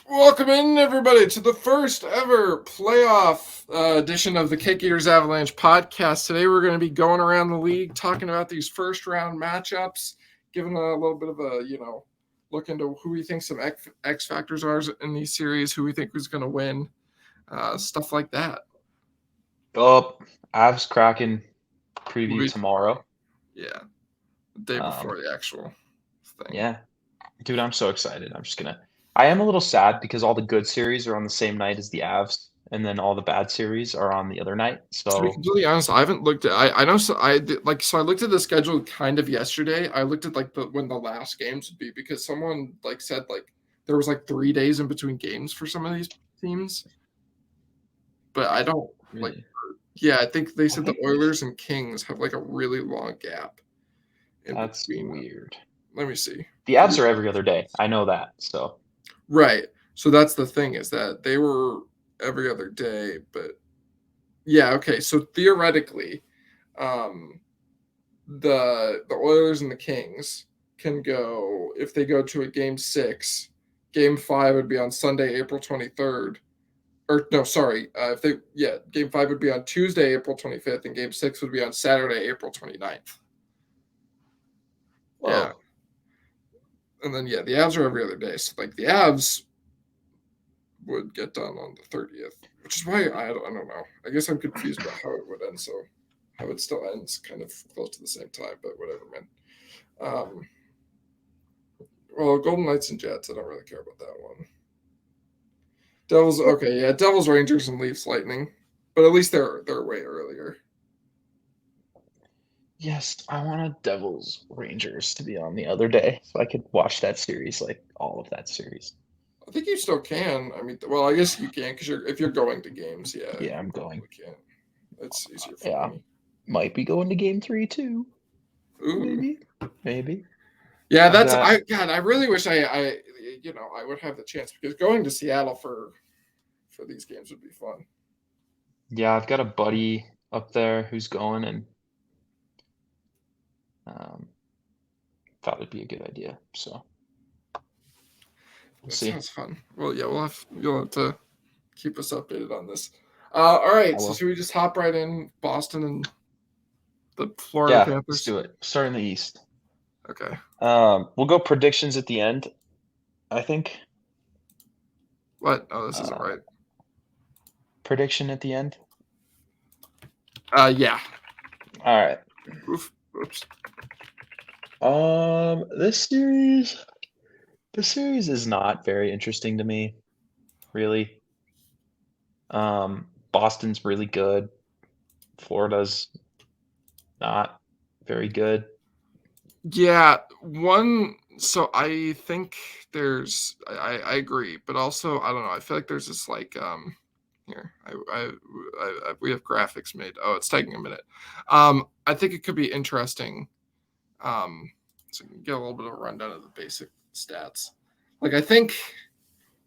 Welcome in, everybody, to the first ever playoff edition of the Cake Eaters Avalanche podcast. Today, we're going to be going around the league talking about these first round matchups, giving a little bit of a, look into who we think some X factors are in these series, who we think is going to win, stuff like that. Oh, Avs Kraken preview We, tomorrow. yeah, the day before the actual thing. Yeah. Dude, I'm so excited. I am a little sad because all the good series are on the same night as the Avs, and then all the bad series are on the other night. To be So, completely honest, I haven't looked at. I know. So I did, I looked at the schedule kind of yesterday. I looked at when the last games would be because someone said there was 3 days in between games for some of these teams, but I don't like. really, Yeah, I think they I said the think Oilers and Kings have a really long gap in that's between. weird. Let me see. The Avs are every other day. I know that. So, Right. So that's the thing is that they were every other day, but yeah. Okay. So theoretically, um, the Oilers and the Kings can go if they go to a game 6. Game 5 would be on Sunday, April 23rd. Or no, sorry. Game 5 would be on Tuesday, April 25th, and game 6 would be on Saturday, April 29th. Yeah. whoa. And then the Avs are every other day. So the Avs would get done on the 30th, which is why I don't know. I guess I'm confused about how it would end. So how it still ends kind of close to the same time, but whatever, man. Well, Golden Knights and Jets, I don't really care about that one. Devils, okay, yeah, Devils, Rangers, and Leafs, Lightning, but at least they're way earlier. Yes, I wanted Devils Rangers to be on the other day so I could watch that series, like all of that series. I think you still can. I mean, well, I guess you can because if you're going to games, yeah, Yeah, I'm you going. probably can. It's easier for Yeah, me. might be going to game 3 too. Ooh, Maybe. yeah, I've that's got God. I really wish I would have the chance because going to Seattle for these games would be fun. Yeah, I've got a buddy up there who's going and um, thought it'd be a good idea. So we'll That see. sounds fun. Well, yeah, you'll have to keep us updated on this. All I right, so will. should we just hop right in Boston and the Florida Yeah, let's Panthers? do it. Start in the East. Okay. We'll go predictions at the end, I think. What? Oh, this isn't Uh, right. Prediction at the end. Yeah. All right. Oops. This series is not very interesting to me, really. Boston's really good. Florida's not very good. Yeah. One. So I think I agree, but also I don't know. I feel like there's this here. We have graphics made. Oh, it's taking a minute. I think it could be interesting. So you can get a little bit of a rundown of the basic stats. I think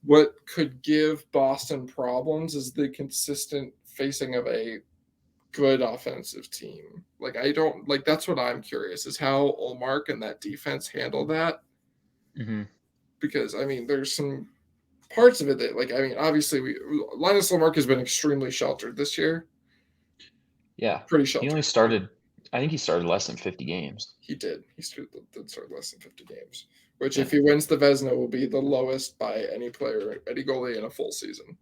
what could give Boston problems is the consistent facing of a good offensive team. I don't that's what I'm curious is how Olmark and that defense handle that Hmm. because I mean there's some parts of it that obviously Linus Olmark has been extremely sheltered this year, Yeah, pretty he only sheltered. started. I think he started less than 50 games. He did. He did start less than 50 games, which Yeah, if he wins the Vesna will be the lowest by any player, any goalie in a full season.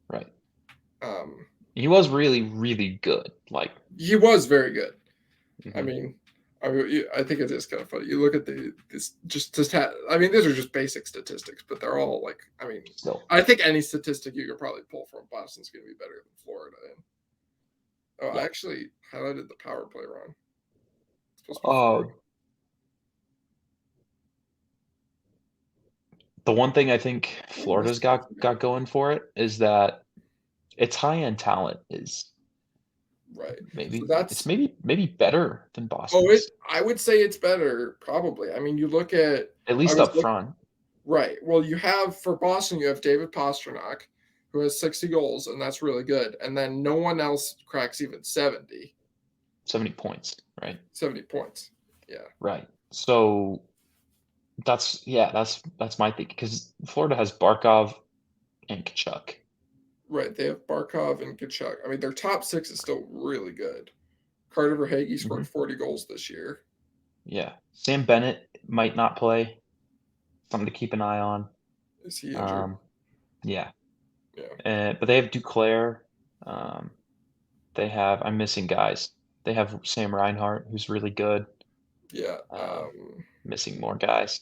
right. Um, He was really, really good. Like, he was very good. I mhm. mean, I think it is kind of funny. You look at I mean, these are just basic statistics, but they're all Still. I think any statistic you could probably pull from Boston's going to be better than Florida. And, oh, I Yeah. actually highlighted the power play wrong. It's supposed to be Uh, Florida. the one thing I think What am I Florida's supposed to got do? going for it is that its high-end talent is Right. So maybe better than oh, Boston's, I would say it's better, probably. I mean, you look at, at I least was up look front. right. Well, you have for Boston, you have David Pastrnak, who has 60 goals, and that's really good. And then no one else cracks even 70 points, right? 70 points. Yeah. Right. So that's my thing because Florida has Barkov and Kachuk. Right, they have Barkov and Kachuk. I mean, their top six is still really good. Carter Verhaeghe Hmm. scored 40 goals this year. Yeah, Sam Bennett might not play. Something to keep an eye on. Is he injured? Um, yeah, Yeah, but they have Duclair. Um, they have I'm missing guys. They have Sam Reinhart, who's really good. yeah. Missing more guys.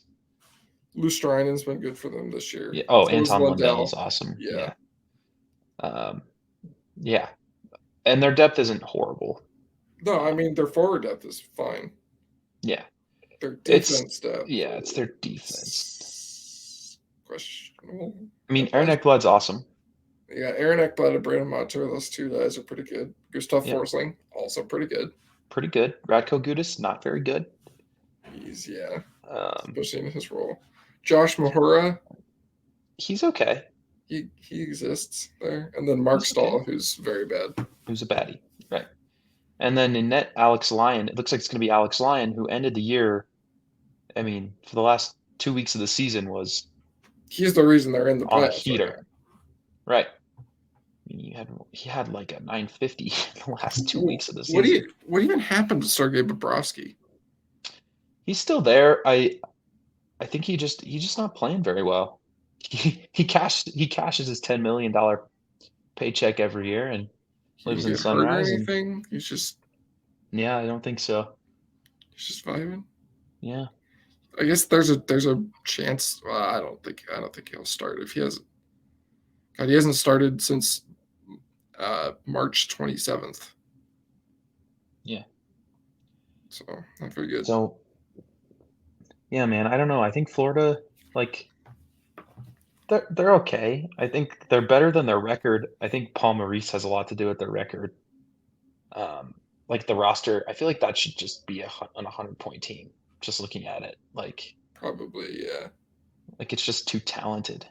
Lustreinen's been good for them this Yeah. year. Oh, So is Anton Lundell is Lundell. awesome. Yeah, Yeah. Um, yeah, and their depth isn't horrible. no, I Um, mean their forward depth is fine. yeah, Their it's defense depth yeah, it's their defense. is questionable I mean, at Aaron best. Ekblad's awesome. Yeah, Aaron Ekblad and Brandon Montour, those two guys are pretty good. Gustav Yep, Forsling, also pretty good. pretty good. Radko Gudas, not very good. Yeah, Um, especially in his role. Josh Mahura, he's okay. he exists there, and then Mark He's okay. Stahl, who's very bad. Who's a baddie, right? And then in net, Alex Lyon. It looks like it's going to be Alex Lyon who ended the year. I mean, for the last 2 weeks of the season was He's the reason they're in the on a playoffs right heater, now. right? I mean, he had like a 950 in the last 2 weeks of the What do season. you what even happened to Sergei Bobrovsky? He's still there. I think he's just not playing very well. He cashes his $10 million paycheck every year and He lives didn't in get hurt or Sunrise. And anything. yeah, I don't think so. He's just vibing. Yeah, I guess there's a chance. Well, I don't think he'll start if he has. God, he hasn't started since March 27th. yeah. So not very good. So yeah, man, I don't know. I think Florida, like they're okay. I think they're better than their record. I think Paul Maurice has a lot to do with their record. Um, like the roster, I feel like that should just be an 100-point team. Just looking at it, Probably, yeah. like it's just too talented,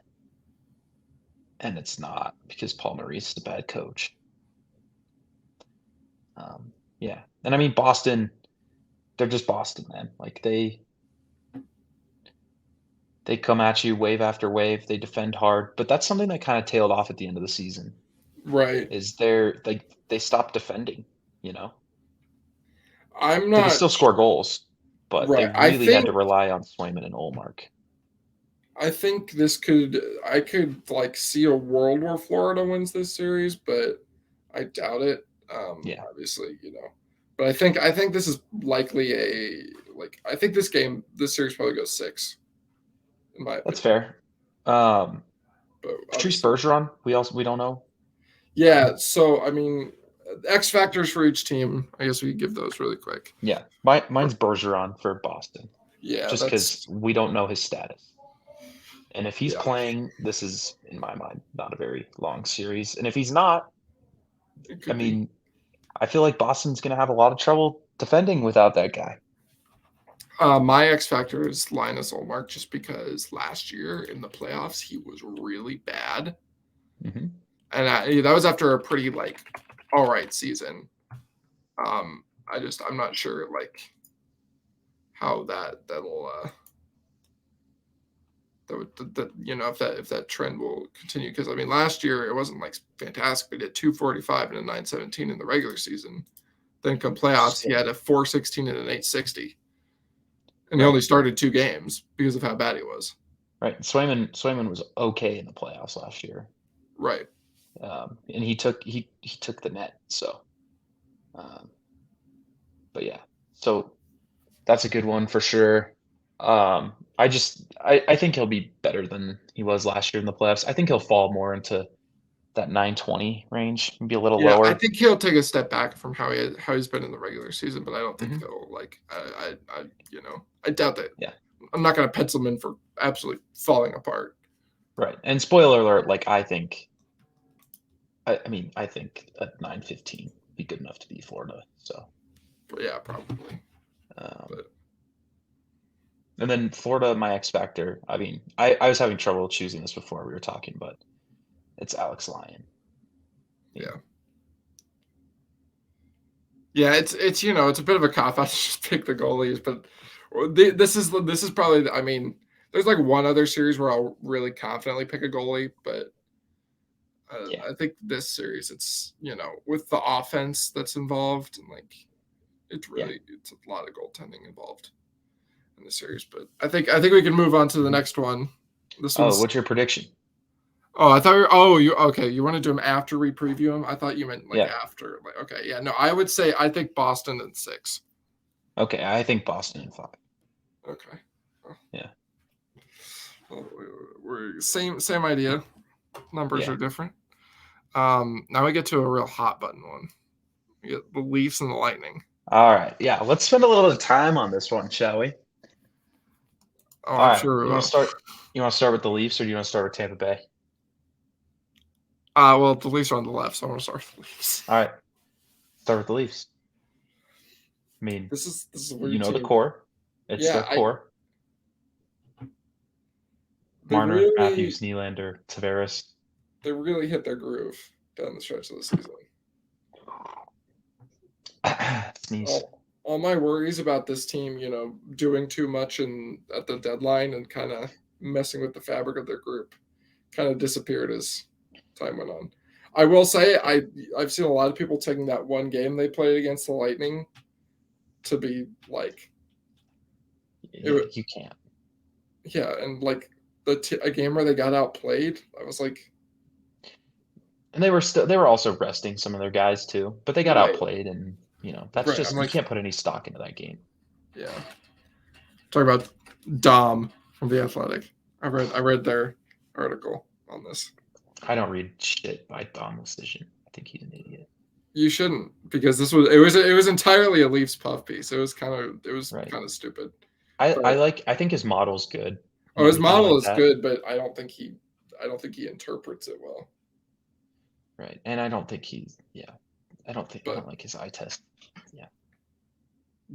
and it's not because Paul Maurice is a bad coach. Yeah, and I mean Boston, they're just Boston, man. Like they come at you wave after wave. They defend hard, but that's something that kind of tailed off at the end of the season. Right. Is they stopped defending, you know? I'm They could not still score goals, but they right. I really had to think rely on Swayman and Olmark. I think this could I could like see a world where Florida wins this series, but I doubt it. Yeah, Obviously, but I think this is likely a like I think this series probably goes six in my that's opinion. fair. Um, But Patrice obviously, Bergeron, we don't know. yeah. So I mean, X factors for each team. I guess we could give those really quick. Yeah, mine's Bergeron for Boston, Yeah, just because that's we don't know his status. And if he's yeah. playing, this is, in my mind, not a very long series. And if he's not, It I could be. mean, I feel like Boston's going to have a lot of trouble defending without that guy. My X factor is Linus Olmark, just because last year in the playoffs he was really bad, Hmm. and that was after a pretty like all right season. I'm not sure like how if that trend will continue, because I mean last year it wasn't like fantastic. He did 245 and a 917 in the regular season. Then come playoffs he So, had a 416 and an 860, and he right, only started 2 games because of how bad he was. right. Swayman was okay in the playoffs last year, Right. and he took the net. So, um, but yeah, so that's a good one for sure. I think he'll be better than he was last year in the playoffs. I think he'll fall more into that 920 range, maybe a little Yeah, I lower. think he'll take a step back from how he's been in the regular season, but I don't think Hmm. he'll like. I doubt that. Yeah, I'm not going to pencil him in for absolutely falling apart. right. And spoiler alert, like I mean, I think a 915 would be good enough to beat Florida. So, But yeah, probably. um, But and then Florida, my X factor. I mean, I was having trouble choosing this before we were talking, but it's Alex Lyon. I mean, yeah, yeah, it's a bit of a cop out to just pick the goalies, but This is probably. I mean, there's like one other series where I'll really confidently pick a goalie, but Yeah. I think this series, it's with the offense that's involved, and like Yeah. it's a lot of goaltending involved in the series. But I think we can move on to the next one. This Oh, one's. what's your prediction? Oh, I thought. You okay? You want to do them after we preview them? I thought you meant like Yeah. after. Like okay, yeah. No, I would say I think Boston in 6. Okay, I think Boston in 5. Okay. Yeah. Well, we're same idea. Numbers Yeah. are different. Now we get to a real hot button one. We get the Leafs and the Lightning. All right. Yeah, let's spend a little time on this one, shall we? Oh, All I'm right. sure we You want will. to start? You want to start with the Leafs, or do you want to start with Tampa Bay? Well, the Leafs are on the left, so I'm gonna start with the Leafs. All right. Start with the Leafs. I mean, This is a you weird know the team. core. It's Yeah, their core. they Marner, really Matthews, Nylander, Tavares. they really hit their groove down the stretch of the season. Sneeze. All my worries about this team, doing too much at the deadline and kind of messing with the fabric of their group, kind of disappeared as time went on. I will say I've seen a lot of people taking that one game they played against the Lightning to be like, Yeah, you can't. yeah, and like a game where they got outplayed. I was like, And they were also resting some of their guys too, but they got right, outplayed, and that's right. I'm just you like, can't put any stock into that game. yeah. Talking about Dom from the Athletic. I read their article on this. I don't read shit by Dom Lucian. I think he's an idiot. You shouldn't, because it was entirely a Leafs puff piece. It was Right. kind of stupid. I think his model's good and His everything model like is that. good, but I don't think he interprets it well. Right. And I don't think he's I But don't like his eye test. Yeah.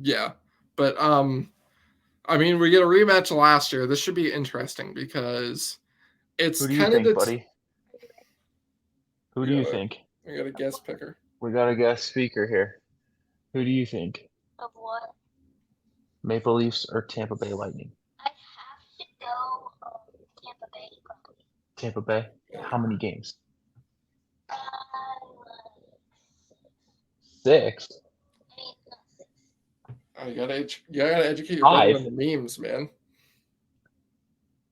yeah, but I mean, we get a rematch last year. This should be interesting because it's Who do you kind of think, the buddy? Who we do you got a think? we got a guest picker. We got a guest speaker here. Who do you think? Of what? Maple Leafs or Tampa Bay Lightning? I have to go Tampa Bay probably. Tampa Bay? How many games? Uh, 6? I mean, not 6. Oh, you gotta educate your brother 5? on the memes, man.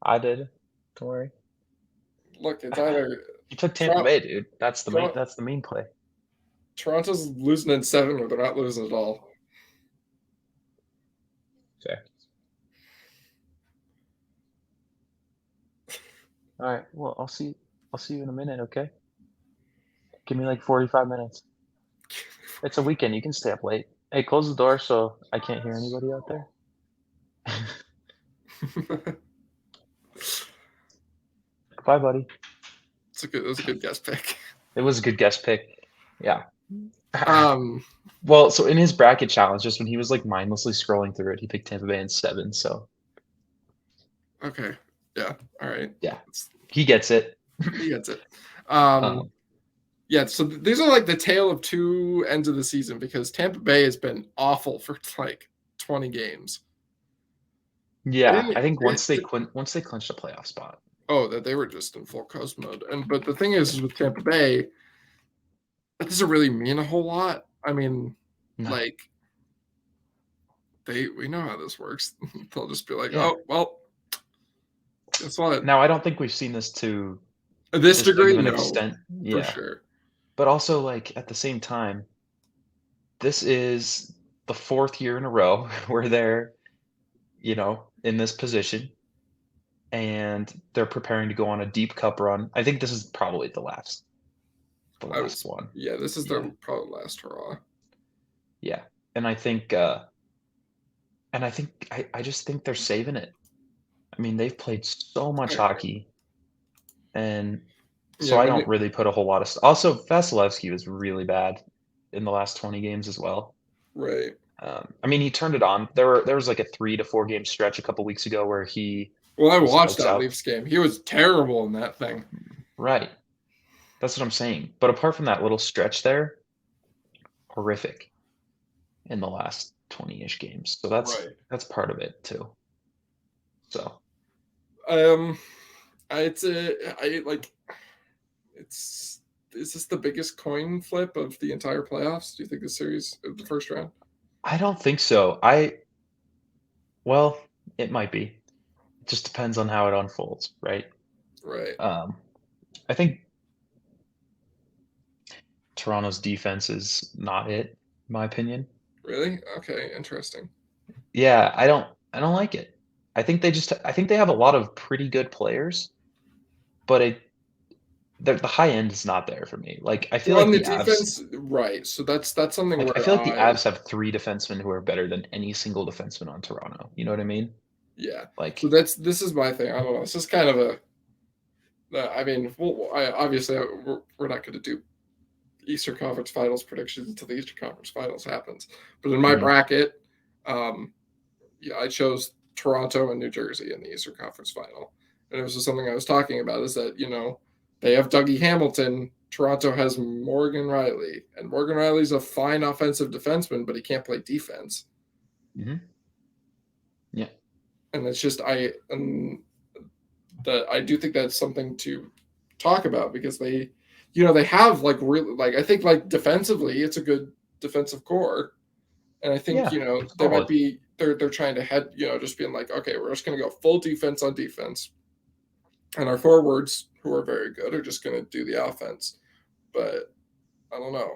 I did. Don't worry. Look, it's either You took Tampa Toronto, Bay, dude. That's the main play. Toronto's losing in 7, or they're not losing at all. Fair. All right. Well, I'll see you in a minute, okay? Give me like 45 minutes. It's a weekend. You can stay up late. Hey, close the door so I can't hear anybody out there. Bye, buddy. It was a good guest pick. It was a good guest pick. Yeah. Um, Well, so in his bracket challenge, just when he was like mindlessly scrolling through it, he picked Tampa Bay in 7. So okay, yeah, all right, yeah, he gets it. he gets it. Um, Yeah, so these are like the tale of two ends of the season because Tampa Bay has been awful for like 20 games. yeah, I think once they It- clinched a playoff spot. Oh, that they were just in full coast mode. But the thing is with Tampa Bay, that doesn't really mean a whole lot. I mean, No. like we know how this works. They'll just be like, Yeah. oh well, guess what? Now I don't think we've seen this to This big degree, of an no, extent. for Yeah, sure. but also like at the same time, this is the 4th year in a row where they're in this position, and they're preparing to go on a deep cup run. I think this is probably the last one. Yeah, this is Yeah. their probably last hurrah. Yeah, and I think I just think they're saving it. I mean, they've played so much hockey, and so Yeah, I don't really put a whole lot of also, Vasilevsky was really bad in the last 20 games as well. right. I mean, he turned it on. There was like a 3 to 4 game stretch a couple weeks ago where he Well, I was watched lights that out. Leafs game. He was terrible in that thing. Right. That's what I'm saying. But apart from that little stretch there, horrific in the last 20-ish games. So that's part of it too. So Um, it's a I like it's is this the biggest coin flip of the entire playoffs? Do you think the series of the first round? I don't think so. Well, it might be. It just depends on how it unfolds, right? Right. Um, I think Toronto's defense is not it, in my opinion. Really? Okay, interesting. Yeah, I don't like it. I think they have a lot of pretty good players, but the high end is not there for me. Like, Well, on the defense, right. So that's something I where feel like the Avs have 3 defensemen who are better than any single defenseman on Toronto. You know what I mean? yeah. So Like, this is my thing. I don't know. It's just kind of a. I mean, obviously we're not going to do Eastern Conference Finals predictions until the Eastern Conference Finals happens. But in my mhm, bracket, um, yeah, I chose Toronto and New Jersey in the Eastern Conference Final, and it was just something I was talking about. Is that they have Dougie Hamilton. Toronto has Morgan Riley, and Morgan Riley's a fine offensive defenseman, but he can't play defense. mhm, yeah, And it's just that I do think that's something to talk about because they have like really like I think like defensively it's a good defensive core, and I think yeah, it's they might solid. be they're trying to head just being like, okay, we're just going to go full defense on defense, and our forwards who are very good are just going to do the offense. But I don't know.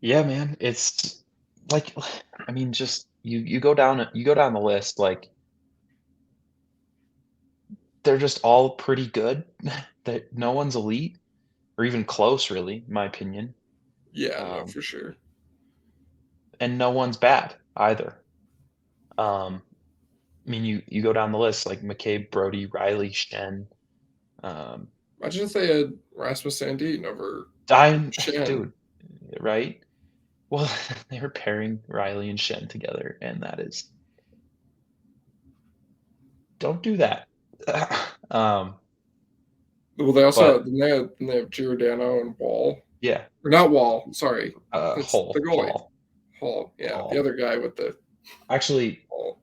Yeah, man, it's like I mean, just you go down the list, like, they're just all pretty good. That no one's elite or even close, really, in my opinion. Yeah, no, Um, for sure. and no one's bad either. Um, I mean, you go down the list like McCabe, Brody, Riley, Shen. Um, Imagine if they had Rasmus Sandin over I'm Shen. dude, right? Well, they were pairing Riley and Shen together, and that is don't do that. um, Well, they also but they have Giordano and Wall. yeah, Or not Wall, sorry. That's the Hall, goalie. Hall, Hall. Yeah, the Hall. other guy with the Actually, Hall.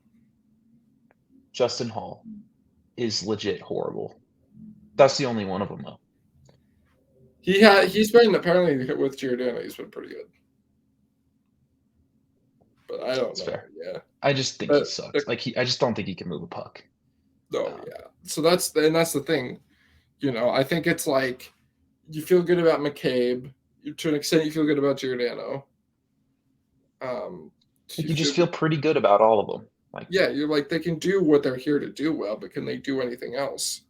Justin Hall is legit horrible. That's the only one of them though. He's been apparently with Giordano, he's been pretty good. But I don't It's know. fair. Yeah. I just think he But, sucks. I just don't think he can move a puck. no, Um, yeah. So that's the thing. I think it's like you feel good about McCabe. To an extent you feel good about Giordano. Um like you you feel just feel pretty good about all of them. Like, yeah, you're like they can do what they're here to do well, but can they do anything else?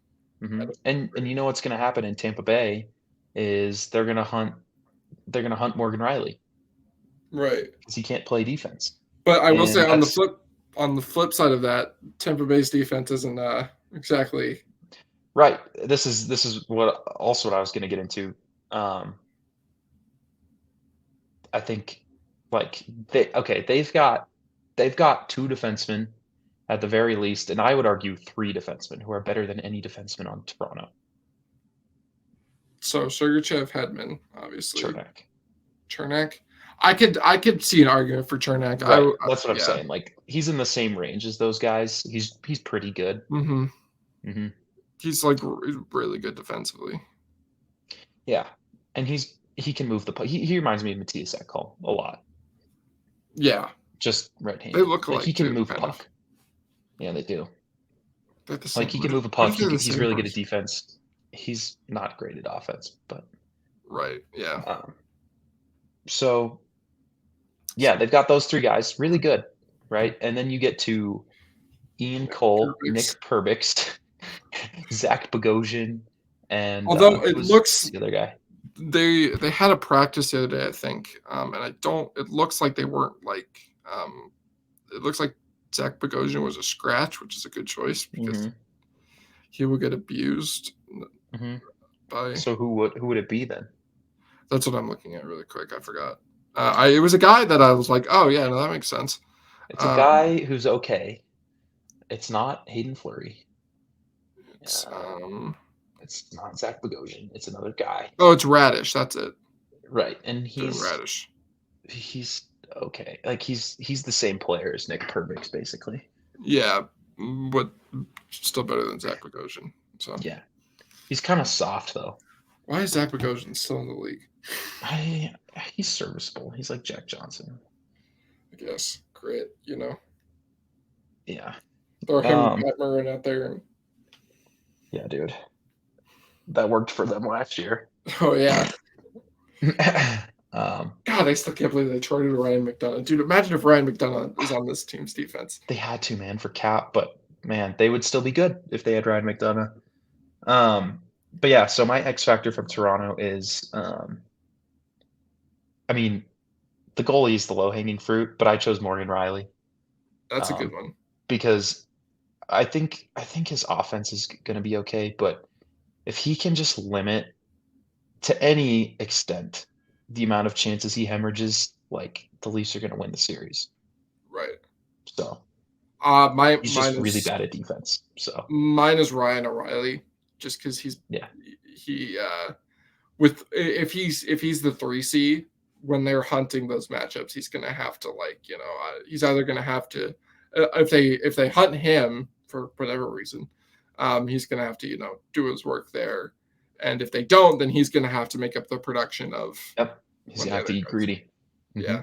and you know what's going to happen in Tampa Bay is they're going to hunt Morgan Riley Right. because he can't play defense. But I will say And that's on the flip side of that, Tampa Bay's defense isn't exactly right. This is what I was going to get into. Um, I think like they've got two defensemen at the very least, and I would argue three defensemen who are better than any defenseman on Toronto. so Sergachev, Hedman, obviously. Chernak. Chernak. I could see an argument for Chernak. Right. That's what I'm Yeah. saying. Like he's in the same range as those guys. He's pretty good. Mm-hmm. hmm He's like really good defensively. Yeah. And he can move the puck. He reminds me of Matthias Ekholm a lot. Yeah. Just They right-handed. look Like he alike can too, move a kind of. puck. Yeah, they do. They're the Like same. he can move a What puck. if they're the He's same really good at person? defense. He's not great at offense, but Right. Yeah. um, so yeah, they've got those three guys, really good, right? And then you get to Ian Cole, Perfect. Nick Perbix, Zach Bogosian, and Although it who's looks the other guy? they had a practice the other day, I think, and I don't. It looks like they weren't like. It looks like Zach Bogosian was a scratch, which is a good choice because hmm he will get abused hmm by. So who would it be then? That's what I'm looking at really quick. I forgot. It was a guy that I was like, oh yeah, no, that makes sense. It's a Um, guy who's okay. It's not Hayden Fleury. it's It's not Zach Bogosian. It's another guy. oh, it's Radish. That's it. Right. And Dylan Radish. he's okay. Like he's the same player as Nick Perbix, basically. Yeah, but still better than Zach Bogosian. So Yeah, he's kind of soft though. why is Zach Bogosian still in the league? He's serviceable. He's like Jack Johnson. I guess. Great, you know. Yeah. Throw him and Pat Murray out there. And... Yeah, dude. That worked for them last year. Oh yeah. God, I still can't believe they traded Ryan McDonough. Dude, imagine if Ryan McDonough is on this team's defense. they had to, man, for cap, but man, they would still be good if they had Ryan McDonough. But yeah, so my X factor from Toronto is, I mean, the goalie is the low hanging fruit, but I chose Morgan Riley. That's a good one. Because I think his offense is going to be okay, but if he can just limit to any extent the amount of chances he hemorrhages, like the Leafs are going to win the series. Right. So he's just really bad at defense. So mine is Ryan O'Reilly, just because he if he's the 3C when they're hunting those matchups, he's gonna have to he's either gonna have to if they hunt him for whatever reason, he's gonna have to do his work there, and if they don't, then he's gonna have to make up the production of. Yep, he's gonna have to eat greedy. Mm-hmm. Yeah.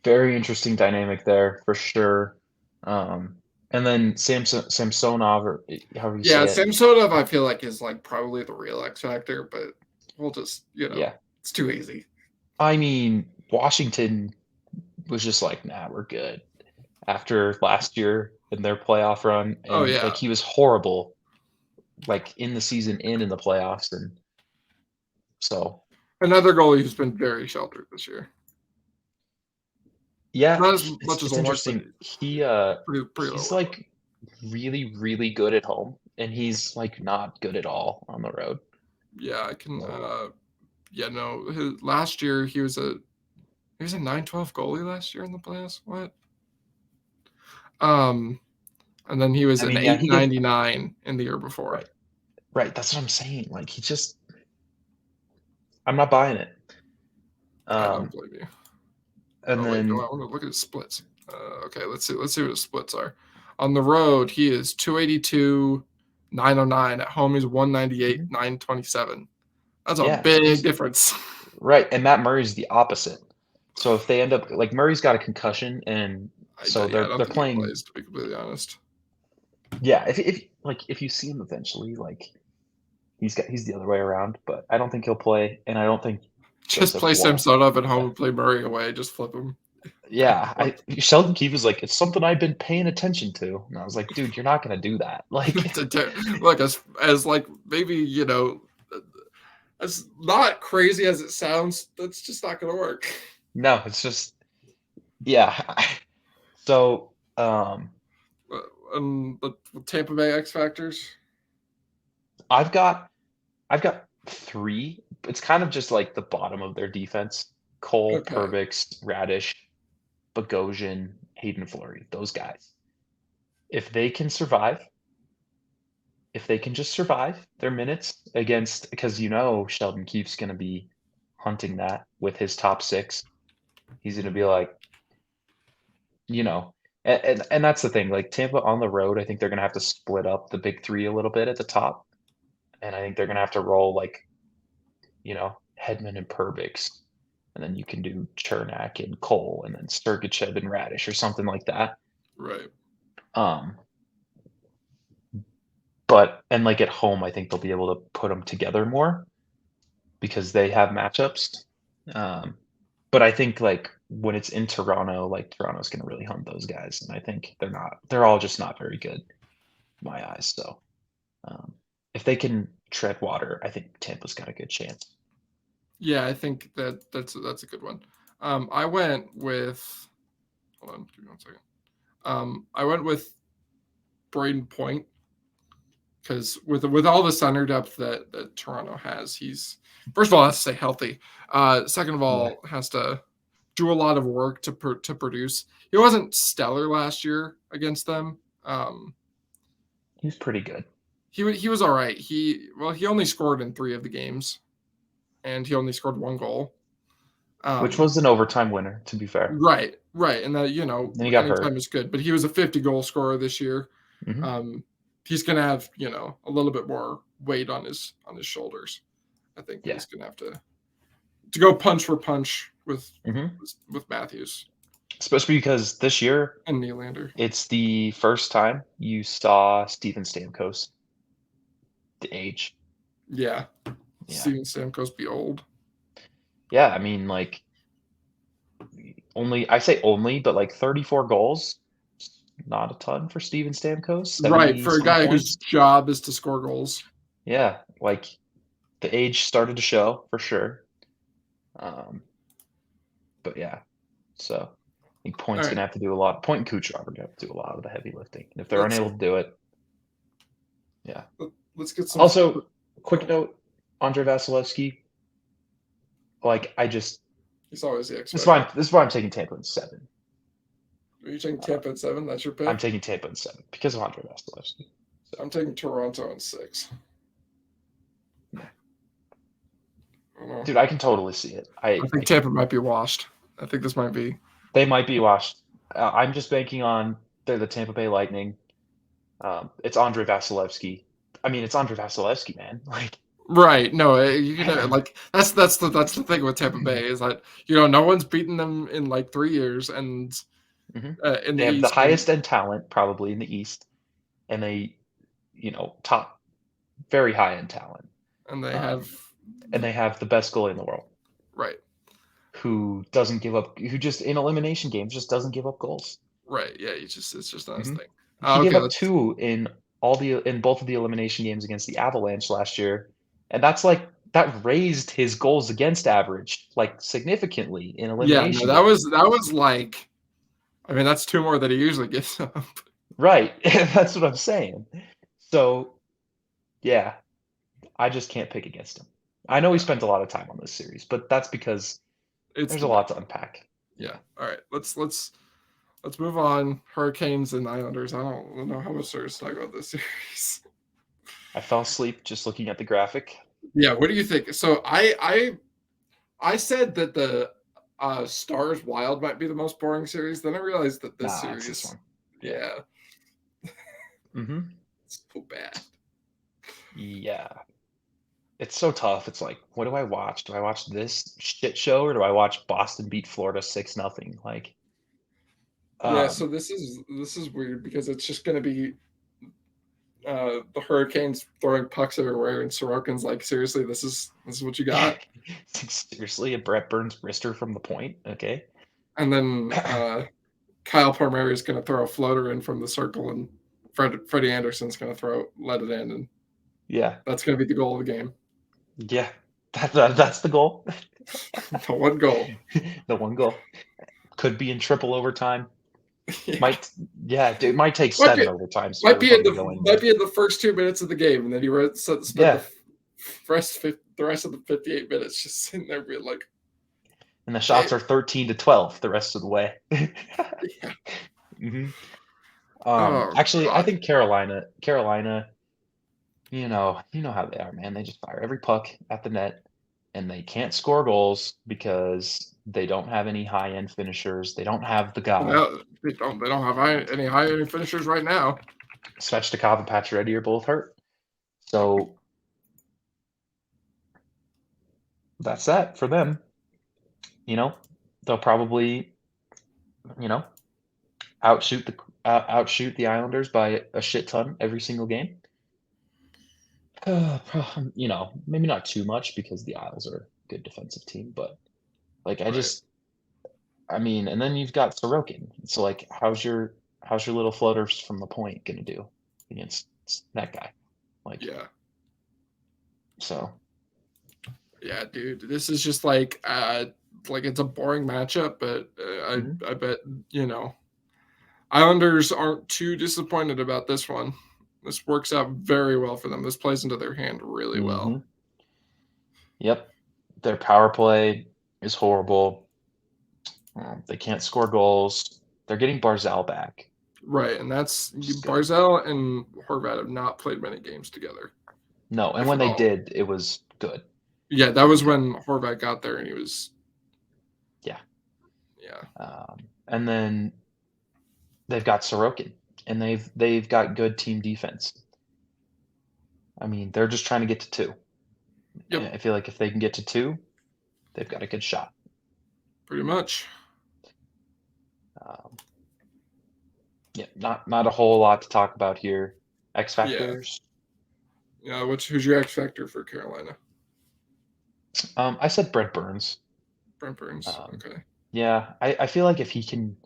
Very interesting dynamic there for sure. And then Samsonov, or however you say it. Samsonov, I feel like is like probably the real X factor, but we'll just it's too easy. I mean, Washington was just like, nah, we're good after last year in their playoff run, and like he was horrible, like in the season and in the playoffs, and so another goalie who's been very sheltered this year. Yeah, not as much as interesting. He's like really, really good at home, and he's like not good at all on the road. Yeah, I can. Last year he was a 9-12 goalie last year in the playoffs. What? And then he was an 899 in the year before. Right. That's what I'm saying. Like I'm not buying it. I don't blame you. And then I want to look at his splits. Okay, let's see what his splits are. On the road, he is 282, 909. At home, he's 198, 927. That's a big difference. Right, and Matt Murray's the opposite. So if they end up like Murray's got a concussion, and so they're playing. He plays, to be completely honest. Yeah, if you see him eventually, like he's the other way around, but I don't think he'll play, and I don't think. Just play Samsonov at home and play Murray away. Just flip him. Yeah, Sheldon Keefe was like, it's something I've been paying attention to, and I was like, dude, you're not gonna do that. Like, look, as like maybe as not crazy as it sounds, that's just not gonna work. No, it's just So, the Tampa Bay X factors. I've got 3. It's kind of just like the bottom of their defense: Cole, Perbix, Radish, Bogosian, Hayden Fleury. Those guys. If they can just survive their minutes against, because Sheldon Keefe's going to be hunting that with his top 6. He's going to be like, and that's the thing. Like Tampa on the road, I think they're going to have to split up the big 3 a little bit at the top, and I think they're going to have to roll like, Hedman and Perbix, and then you can do Chernak and Cole, and then Sergachev and Radish or something like that. Right. But like at home, I think they'll be able to put them together more because they have matchups. But I think like when it's in Toronto, like Toronto's going to really hunt those guys, and I think they're all just not very good in my eyes. So if they can tread water, I think Tampa's got a good chance. Yeah, I think that's a good one. I went with. Hold on, give me 1 second. I went with Braden Point because with all the center depth that Toronto has, he's first of all has to stay healthy. Second of all, has to do a lot of work to produce. He wasn't stellar last year against them. He's pretty good. He was all right. He only scored in 3 of the games, and he only scored 1 goal. Which was an overtime winner, to be fair. Right, and that Then he got hurt. anytime is good. But he was a 50 goal scorer this year. Mhm. He's gonna have a little bit more weight on his shoulders. I think that Yeah. he's gonna have to go punch for punch with Mhm. Matthews Especially because this year, and Nylander. it's the first time you saw Steven Stamkos the age. Yeah, Yeah. Steven Stamkos be old. Yeah, I mean, like, I say only, but like 34 goals, not a ton for Steven Stamkos. Right, for a 70-some guy whose points. job is to score goals. Yeah, like the age started to show for sure. But yeah, so I think Point's All right, gonna have to do a lot. Point and Kucherov are gonna have to do a lot of the heavy lifting. And if they're let's unable to do it, yeah. let's get some. Also, quick note, Andre Vasilevsky. Like, He's always the X this factor. is why I'm taking Tampa in 7. Are you taking Tampa at 7? That's your pick. I'm taking Tampa in 7 because of Andre Vasilevsky. I'm taking Toronto in 6. Yeah. I don't know. Dude, I can totally see it. I think Tampa might be washed. I think this might be. They might be washed. I'm just banking on they're the Tampa Bay Lightning. It's Andre Vasilevsky. I mean, it's Andre Vasilevsky, man. Like, Right. No, you know, like that's the thing with Tampa Bay is that no one's beaten them in like 3 years, and mhm. in They the have the East, highest end talent probably in the East, and they, top very high end talent. and they Um, have and they have the best goalie in the world right, who doesn't give up, who just in elimination games just doesn't give up goals. right. Yeah, it's just not his Mhm. thing. He gave Okay, up 2 in both of the elimination games against the Avalanche last year, and that raised his goals against average like significantly in yeah. No, elimination that games. was like, I mean, that's 2 more that he usually gives up. Right, that's what I'm saying. So, yeah, I just can't pick against him. I know we Yeah, spent a lot of time on this series, but that's because it's there's the a lot best. to unpack. Yeah. All right. Let's move on. Hurricanes and Islanders. I don't know how much there's to talk about this series. I fell asleep just looking at the graphic. Yeah. What do you think? So I said that the Stars Wild might be the most boring series. Then I realized that this Nah, it's this series, one. yeah, Mhm. it's so bad. Yeah. It's so tough. It's like, what do I watch? Do I watch this shit show or do I watch Boston beat Florida 6-0? Like, Yeah, so um, this is weird because it's just going to be the Hurricanes throwing pucks everywhere, and Sorokin's like, seriously, this is what you got? seriously, a Brett Burns wrister from the point. Okay. And then Kyle Palmieri is going to throw a floater in from the circle, and Freddie Anderson's going to let it in, and Yeah. that's going to be the goal of the game. Yeah. That's the goal. The one goal. The one goal. Could be in triple overtime. Yeah. Dude, it might take Might 7 be, overtimes for might be in everything to the go in might there. be in the first 2 minutes of the game, and then you spent Yeah. the rest of the 58 minutes just sitting there being like, And the shots are 13-12 the rest of the way. yeah. Mhm. Oh Actually, I God. think Carolina, you know how they are, man. They just fire every puck at the net, and they can't score goals because they don't have any high-end finishers. They don't have the guy. Well, they don't have any high end finishers right now. Svechnikov and Pacioretty are both hurt. So that's that for them. They'll probably, you know, outshoot the Islanders by a shit ton every single game. Maybe not too much because the Isles are a good defensive team, but like Right. I mean, and then you've got Sorokin. So like, how's your little floaters from the point gonna do against that guy? Like, Yeah. so Yeah, dude. This is just like it's a boring matchup, but mhm, I bet Islanders aren't too disappointed about this one. This works out very well for them. This plays into their hand really well. mhm, yep. Their power play is horrible. They can't score goals. They're getting Barzal back. Right, and that's Which is good. Barzal and Horvat have not played many games together. No, and If when at they all. did, it was good. Yeah, that It was was good. when Horvat got there and he was Yeah. And then they've got Sorokin, and they've got good team defense. I mean, they're just trying to get to 2. Yep. I feel like if they can get to 2, they've got a good shot. Pretty much. Um, yeah, not a whole lot to talk about here. X Yeah. factors. Yeah. Who's your X factor for Carolina? I said Brent Burns. Brent Burns. Um, Okay. yeah, I feel like if he can,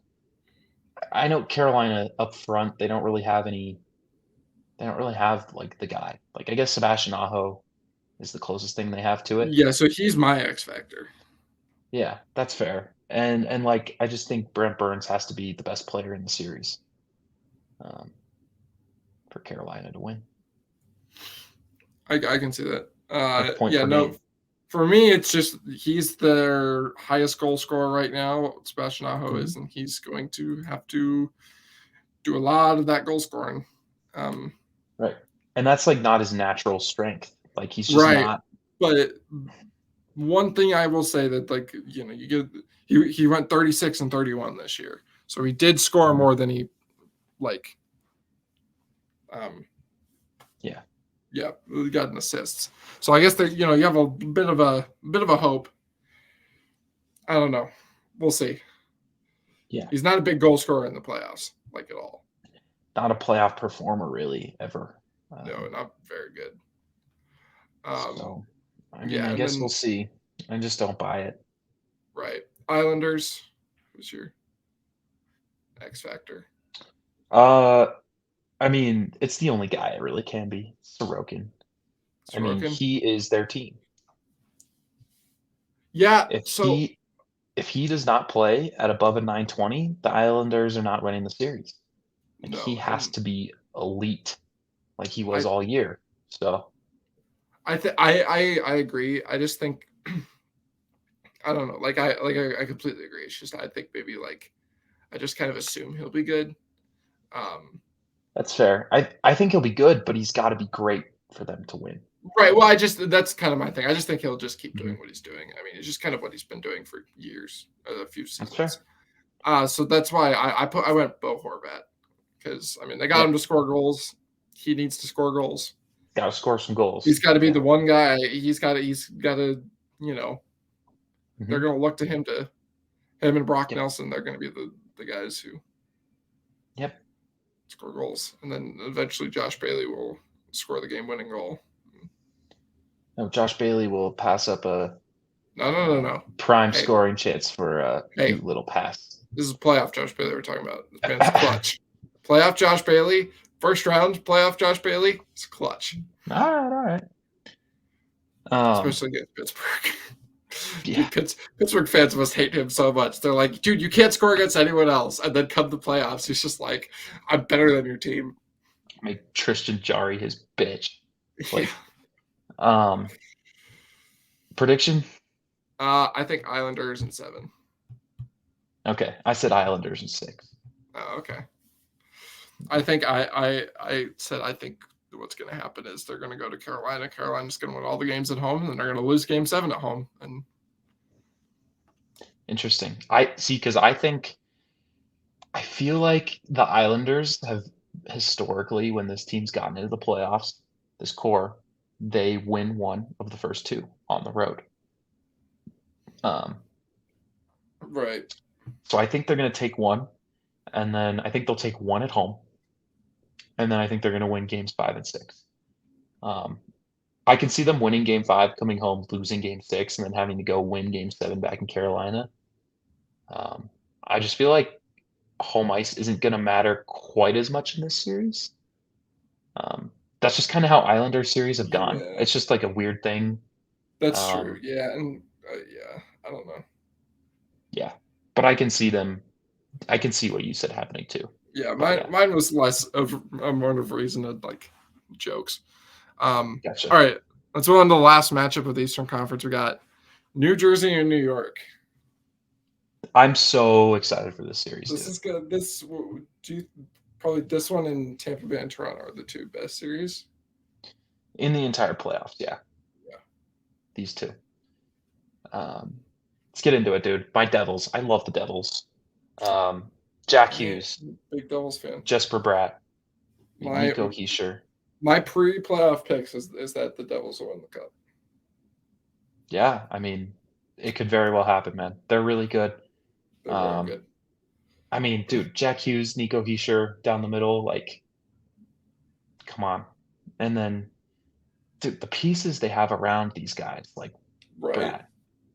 I know Carolina up front, they don't really have any. They don't really have like the guy. Like I guess Sebastian Aho is the closest thing they have to it. Yeah. So he's my X factor. Yeah, that's fair. And like I just think Brent Burns has to be the best player in the series um, for Carolina to win. I can see that. Like point Yeah. per No. game. For me, it's just he's their highest goal scorer right now. Sebastian Aho Hmm. is, and he's going to have to do a lot of that goal scoring. Um, Right. And that's like not his natural strength. Like he's just right. not. But one thing I will say that, like, you get he went 36 and 31 this year, so he did score more than he like. Um, Yeah. yeah, he got an assists. So I guess that you have a bit of a hope. I don't know. We'll see. Yeah. He's not a big goal scorer in the playoffs, like at all. Not a playoff performer really ever. No, not very good. Um, So I mean, yeah, I and guess we'll then see. I just don't buy it. right, Islanders. Who's your X factor? Uh, I mean, it's the only guy it really can be. Sorokin. I mean, Sorokin. he is their team. Yeah. If So he if he does not play at above a 920, the Islanders are not winning the series. Like he no, has and to be elite, like he was I all year. So I agree. I just think I don't know. I completely agree. It's just I think maybe like I just kind of assume he'll be good. Um, that's fair. I think he'll be good, but he's got to be great for them to win. right. Well, that's kind of my thing. I just think he'll just keep Hmm. doing what he's doing. I mean, it's just kind of what he's been doing for years, a few That's seasons. fair. So that's why I went Bo Horvat because I mean they got him Yep. to score goals. He needs to score goals. Got to score some goals. He's got to be Yeah. the one guy. He's got to you know they're Hmm. going to look to him to him and Brock Yep. Nelson. They're going to be the guys who Yep. score goals, and then eventually Josh Bailey will score the game-winning goal. No, Josh Bailey will pass up a No. prime Hey, scoring chance for a hey, cute little pass. this is playoff Josh Bailey we're talking about. This man's clutch. Playoff Josh Bailey, first round playoff Josh Bailey. It's clutch, All right. Um, especially against Pittsburgh. yeah, Dude, Pittsburgh fans must hate him so much. They're like, dude, you can't score against anyone else. And then come the playoffs, he's just like, I'm better than your team. make Tristan Jari his bitch. Yeah. Like, um, prediction? I think Islanders in 7. Okay, I said Islanders in 6. Okay. I think I said I think what's going to happen is they're going to go to Carolina. Carolina's going to win all the games at home, and then they're going to lose Game 7 at home. And Interesting. I see because I feel like the Islanders have historically, when this team's gotten into the playoffs, this core, they win one of the first 2 on the road. Um, right, so I think they're going to take one, and then I think they'll take one at home, and then I think they're going to win games 5 and 6. Um, I can see them winning game 5, coming home, losing game 6, and then having to go win game 7 back in Carolina. Um, I just feel like home ice isn't going to matter quite as much in this series. That's just kind of how Islander series have gone. yeah, It's just like a weird thing. that's true. Um, Yeah, and yeah, I don't know. yeah, but I can see them. I can see what you said happening too. Yeah, But mine was less of a more of a reason to like jokes. gotcha. All right, let's move on to the last matchup of the Eastern Conference. We got New Jersey and New York. I'm so excited for this series, This dude. is good. Probably this one and Tampa Bay and Toronto are the 2 best series. In the entire playoffs, yeah. Yeah. These 2. let's get into it, dude. My Devils. I love the Devils. Jack Man, Hughes, big Devils fan. Jesper Bratt, My Nico Hischier. my pre-playoff picks is that the Devils will win the cup. Yeah, I mean, it could very well happen, man. They're really good. They're very Um, good. I mean, dude, Jack Hughes, Nico Hischier down the middle, like, come on. And then, dude, the pieces they have around these guys, like Right. Bratt,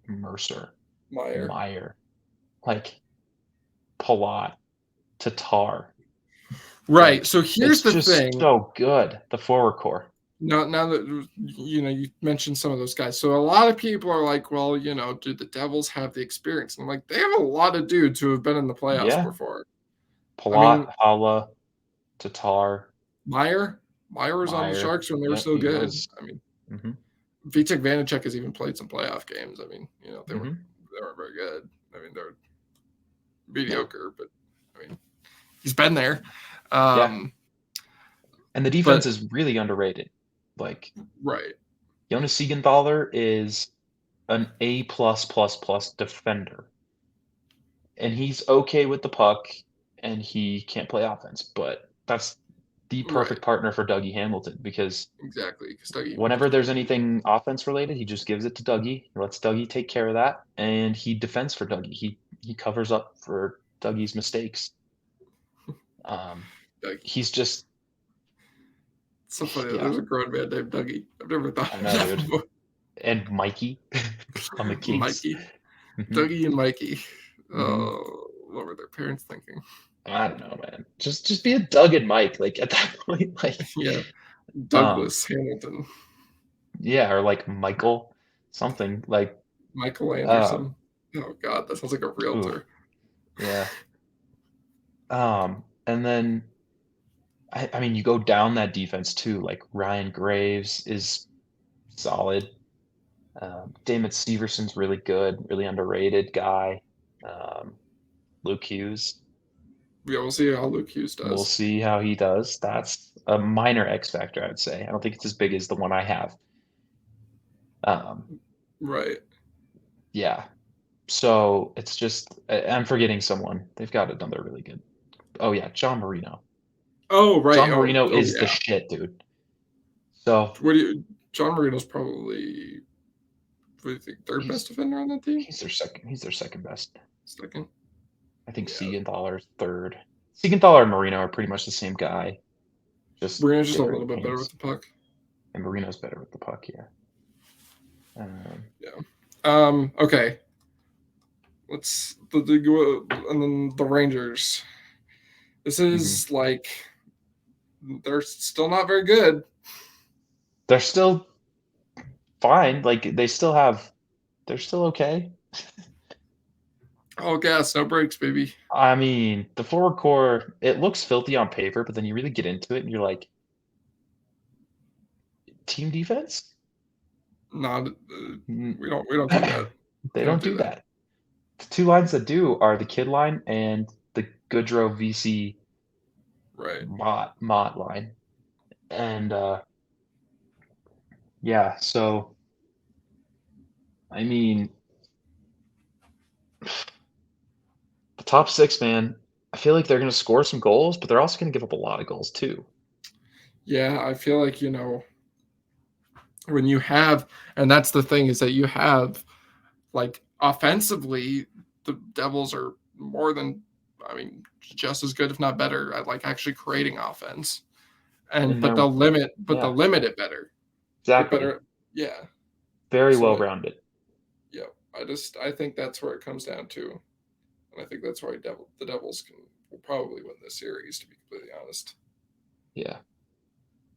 Mercer, Meyer. Meyer, like Palat, Tatar. Right. Like, So here's it's the just thing. so good, the forward core. Now that you mentioned some of those guys, so a lot of people are like, well, do the Devils have the experience? And I'm like, they have a lot of dudes who have been in the playoffs Yeah. before. I mean, Palat, Hala, Tatar, Meyer was on the Meyer. Sharks when they were Yep, so he good. was. I mean, Mhm, Vitek Vanacek has even played some playoff games. I mean, they weren't mhm. very good. I mean, they're mediocre, but I mean, he's been there. Yeah, and the defense But is really underrated. Like, right, Jonas Siegenthaler is an A+++ defender, and he's okay with the puck, and he can't play offense, but that's the right, perfect partner for Dougie Hamilton because exactly. Because Dougie can whenever just there's play. anything offense related, he just gives it to Dougie. He lets Dougie take care of that, and he defends for Dougie. He covers up for Dougie's mistakes. Um, Dougie. he's just It's so funny. yeah, There's a grown man named Dougie. I've never thought I of know, that dude. before. And Mikey on the Kings. Mikey, Mhm, Dougie, and Mikey. mhm. Oh, what were their parents thinking? I don't know, man. Just be a Doug and Mike. Like at that point, like Yeah, um, Douglas Hamilton, yeah, or like Michael, something like Michael um, Anderson. Oh God, that sounds like a ooh, realtor. yeah. And then I mean, you go down that defense too. Like Ryan Graves is solid. Damon Severson's really good, really underrated guy. Um, Luke Hughes, Yeah, we'll see how Luke Hughes we'll does. see how he does. That's a minor X factor, I would say. I don't think it's as big as the one I have. Um, Right. yeah. So it's just I'm forgetting someone. They've got another really good. Oh yeah, John Marino. Oh, right. John Oh, Marino oh is the yeah. shit, dude. So What do you? John Marino's probably, what do you think, third best he's defender on that team? he's their second best. Second. I think Yeah. Siegenthaler's third. Siegenthaler and Marino are pretty much the same guy, just Marino's just a little different bit better with hands. the puck. And Marino's better with the puck, yeah. Um, Yeah. Okay. Let's and then the Rangers. This mhm. is like they're still not very good. They're still fine. Like they're still okay. Oh gas, no breaks, baby. I mean, the forward core, it looks filthy on paper, but then you really get into it and you're like, team defense? Not Mm, we don't do that. they We don't don't do do that. that. The two lines that do are the kid line and the Goodrow VC Right. Mott line. And yeah, so I mean, the top six, man, I feel like they're gonna score some goals, but they're also gonna give up a lot of goals too. Yeah, I feel like, when you have, and that's the thing is that you have, like, offensively, the Devils are more than, I mean, just as good, if not better, at like actually creating offense. And And they're but they'll yeah, limit it better. They're exactly. better. Yeah. Very well So rounded. yeah, I think that's where it comes down to, and I think that's why the Devils will probably win this series. To be completely honest. Yeah.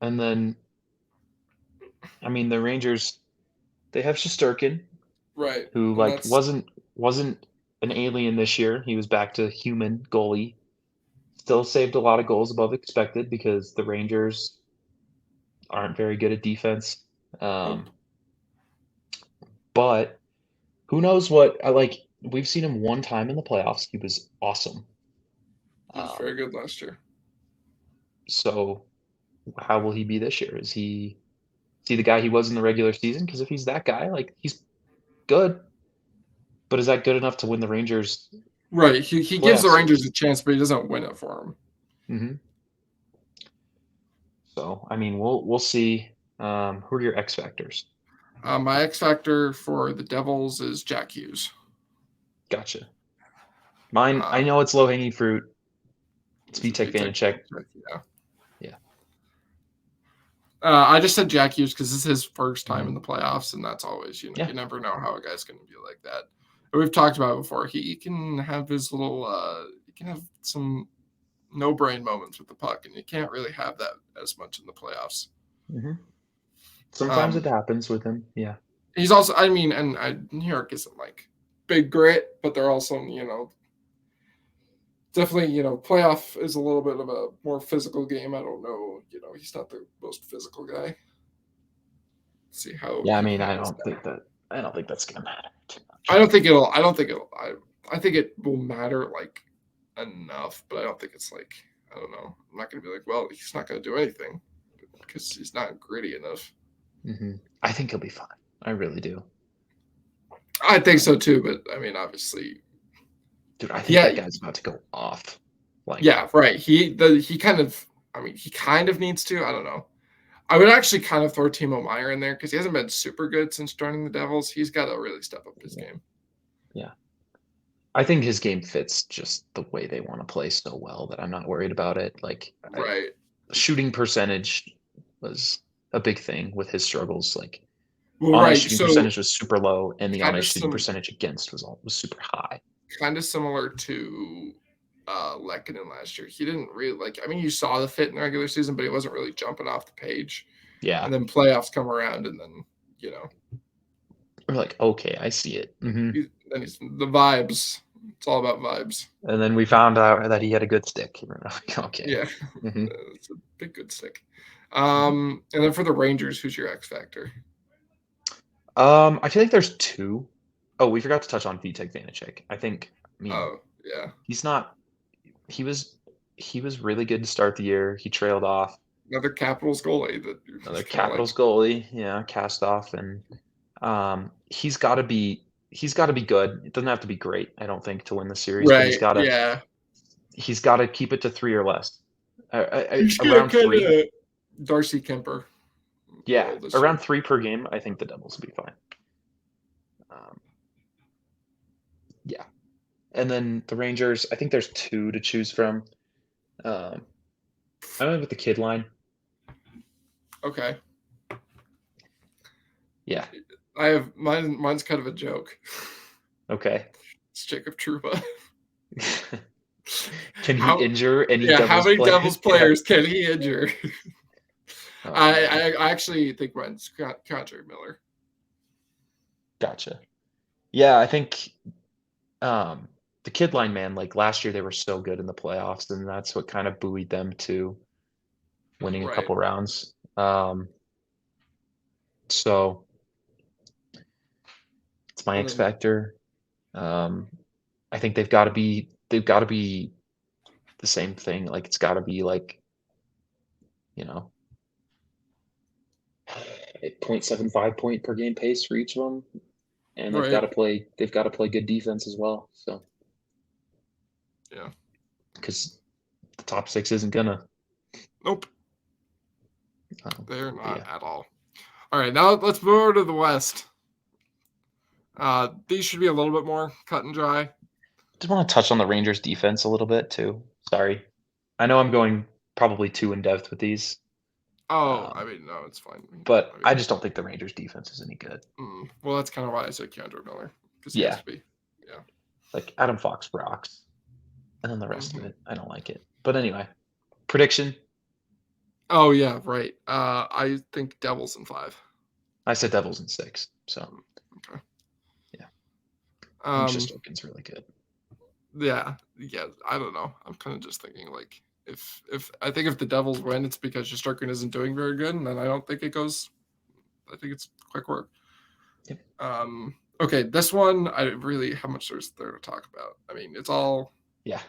And then I mean the Rangers, they have Shesterkin, Right, who and like that's wasn't an alien this year. He was back to human goalie. Still saved a lot of goals above expected because the Rangers aren't very good at defense. nope. Um, but who knows what I like we've seen him one time in the playoffs. He was awesome. He was Um, very good last year. so how will he be this year? Is he the guy he was in the regular season? Because if he's that guy, like he's good. But is that good enough to win the Rangers Right. He gives playoff the Rangers series? a chance, but he doesn't win it for them. Mm-hmm. So I mean, we'll see. Who are your X factors? My X factor for the Devils is Jack Hughes. Gotcha. Mine, I Um, know it's low hanging fruit. It's it's a VTech VTech Vanacek. yeah. Yeah. I just said Jack Hughes because this is his first time in Mhm. the playoffs, and that's always, Yeah. you never know how a guy's going to be like that. But we've talked about it before. He can have his little, he can have some no-brain moments with the puck, and you can't really have that as much in the playoffs. Mm-hmm. Sometimes it Um, happens with him. Yeah. he's also, I mean, and New York isn't like big grit, but they're also, definitely, playoff is a little bit of a more physical game. I don't know, he's not the most physical guy. See how Yeah. I he mean, handles that. I don't think that's gonna matter too I much. don't think it'll. I don't think it'll. I think it will matter like enough, but I don't think it's like. I don't know. I'm not gonna be like, well, he's not gonna do anything because he's not gritty enough. Mm-hmm. I think he'll be fine. I really do. I think so too, but I mean, obviously, Dude, I think yeah, that guy's about to go off. Like, yeah, right. He kind of. I mean, he kind of needs to. I don't know. I would actually kind of throw Timo Meyer in there because he hasn't been super good since joining the Devils. He's got to really step up his game. yeah. I think his game fits just the way they want to play so well that I'm not worried about it. Like, Right. shooting percentage was a big thing with his struggles. Like, Well, on ice right. shooting So percentage was super low, and the on kind ice of shooting some percentage against was super high. kind of similar to Lehkonen last year. He didn't really like. I mean, you saw the fit in the regular season, but he wasn't really jumping off the page. Yeah, And then playoffs come around, and then we're like, okay, I see it. Mm-hmm. he's the vibes. It's all about vibes. And then we found out that he had a good stick. We're like, okay. Yeah, Mm-hmm. it's a big good stick. Mm-hmm. And then for the Rangers, who's your X factor? I feel like there's two. Oh, we forgot to touch on VTech Vanacek. I mean, Oh yeah, he's not. He was he was really good to start the year. He trailed off. another Capitals goalie that you're Another just kind of like Capitals goalie, yeah, cast off, and he's got to be good. It doesn't have to be great, I don't think, to win the series, but right. Yeah, he's got to keep it to 3 or less. he's gonna Around kind 3, of Darcy Kemper yeah, role this year. around 3 per game. I think the Devils will be fine. Yeah, and then the Rangers. I think there's 2 to choose from. I went with the kid line. Okay. Yeah. I have mine. Mine's kind of a joke. Okay. It's Jacob Trouba. Can he How? injure any Yeah. How Devils many player? Devils Yeah. players can he injure? Oh, I actually think mine's Contrary Miller. gotcha. Yeah, I think the kid line, man, like last year they were so good in the playoffs, and that's what kind of buoyed them to winning a Right. couple rounds. So it's my And X then factor. Um, I think they've got to be the same thing. Like it's got to be like, you know, 0.75 point per game pace for each of them, and right. they've got to play good defense as well. So Yeah. because the top 6 isn't gonna. Nope. They're But not yeah. at all. All right. Now let's move over to the West. These should be a little bit more cut and dry. Just want to touch on the Rangers defense a little bit too. Sorry. I know I'm going probably too in depth with these, Oh, I mean, no, it's fine. but I I mean, just don't think the Rangers defense is any good. well, that's kind of why I said Keandre Miller because he has Yeah, to be. Yeah. like Adam Fox rocks, and then the rest of Mhm. it, I don't like it. But anyway, prediction. Oh yeah, right. I think Devils in 5. I said Devils in 6. So Okay. yeah, I think Um. Shesterkin's really good. Yeah. Yeah. I don't know. I'm kind of just thinking like if I think if the Devils win, it's because Shesterkin isn't doing very good, and then I don't think it goes. I think it's quick work. Yep. Okay, this one I really how much there's there to talk about. I mean, it's all. Yeah.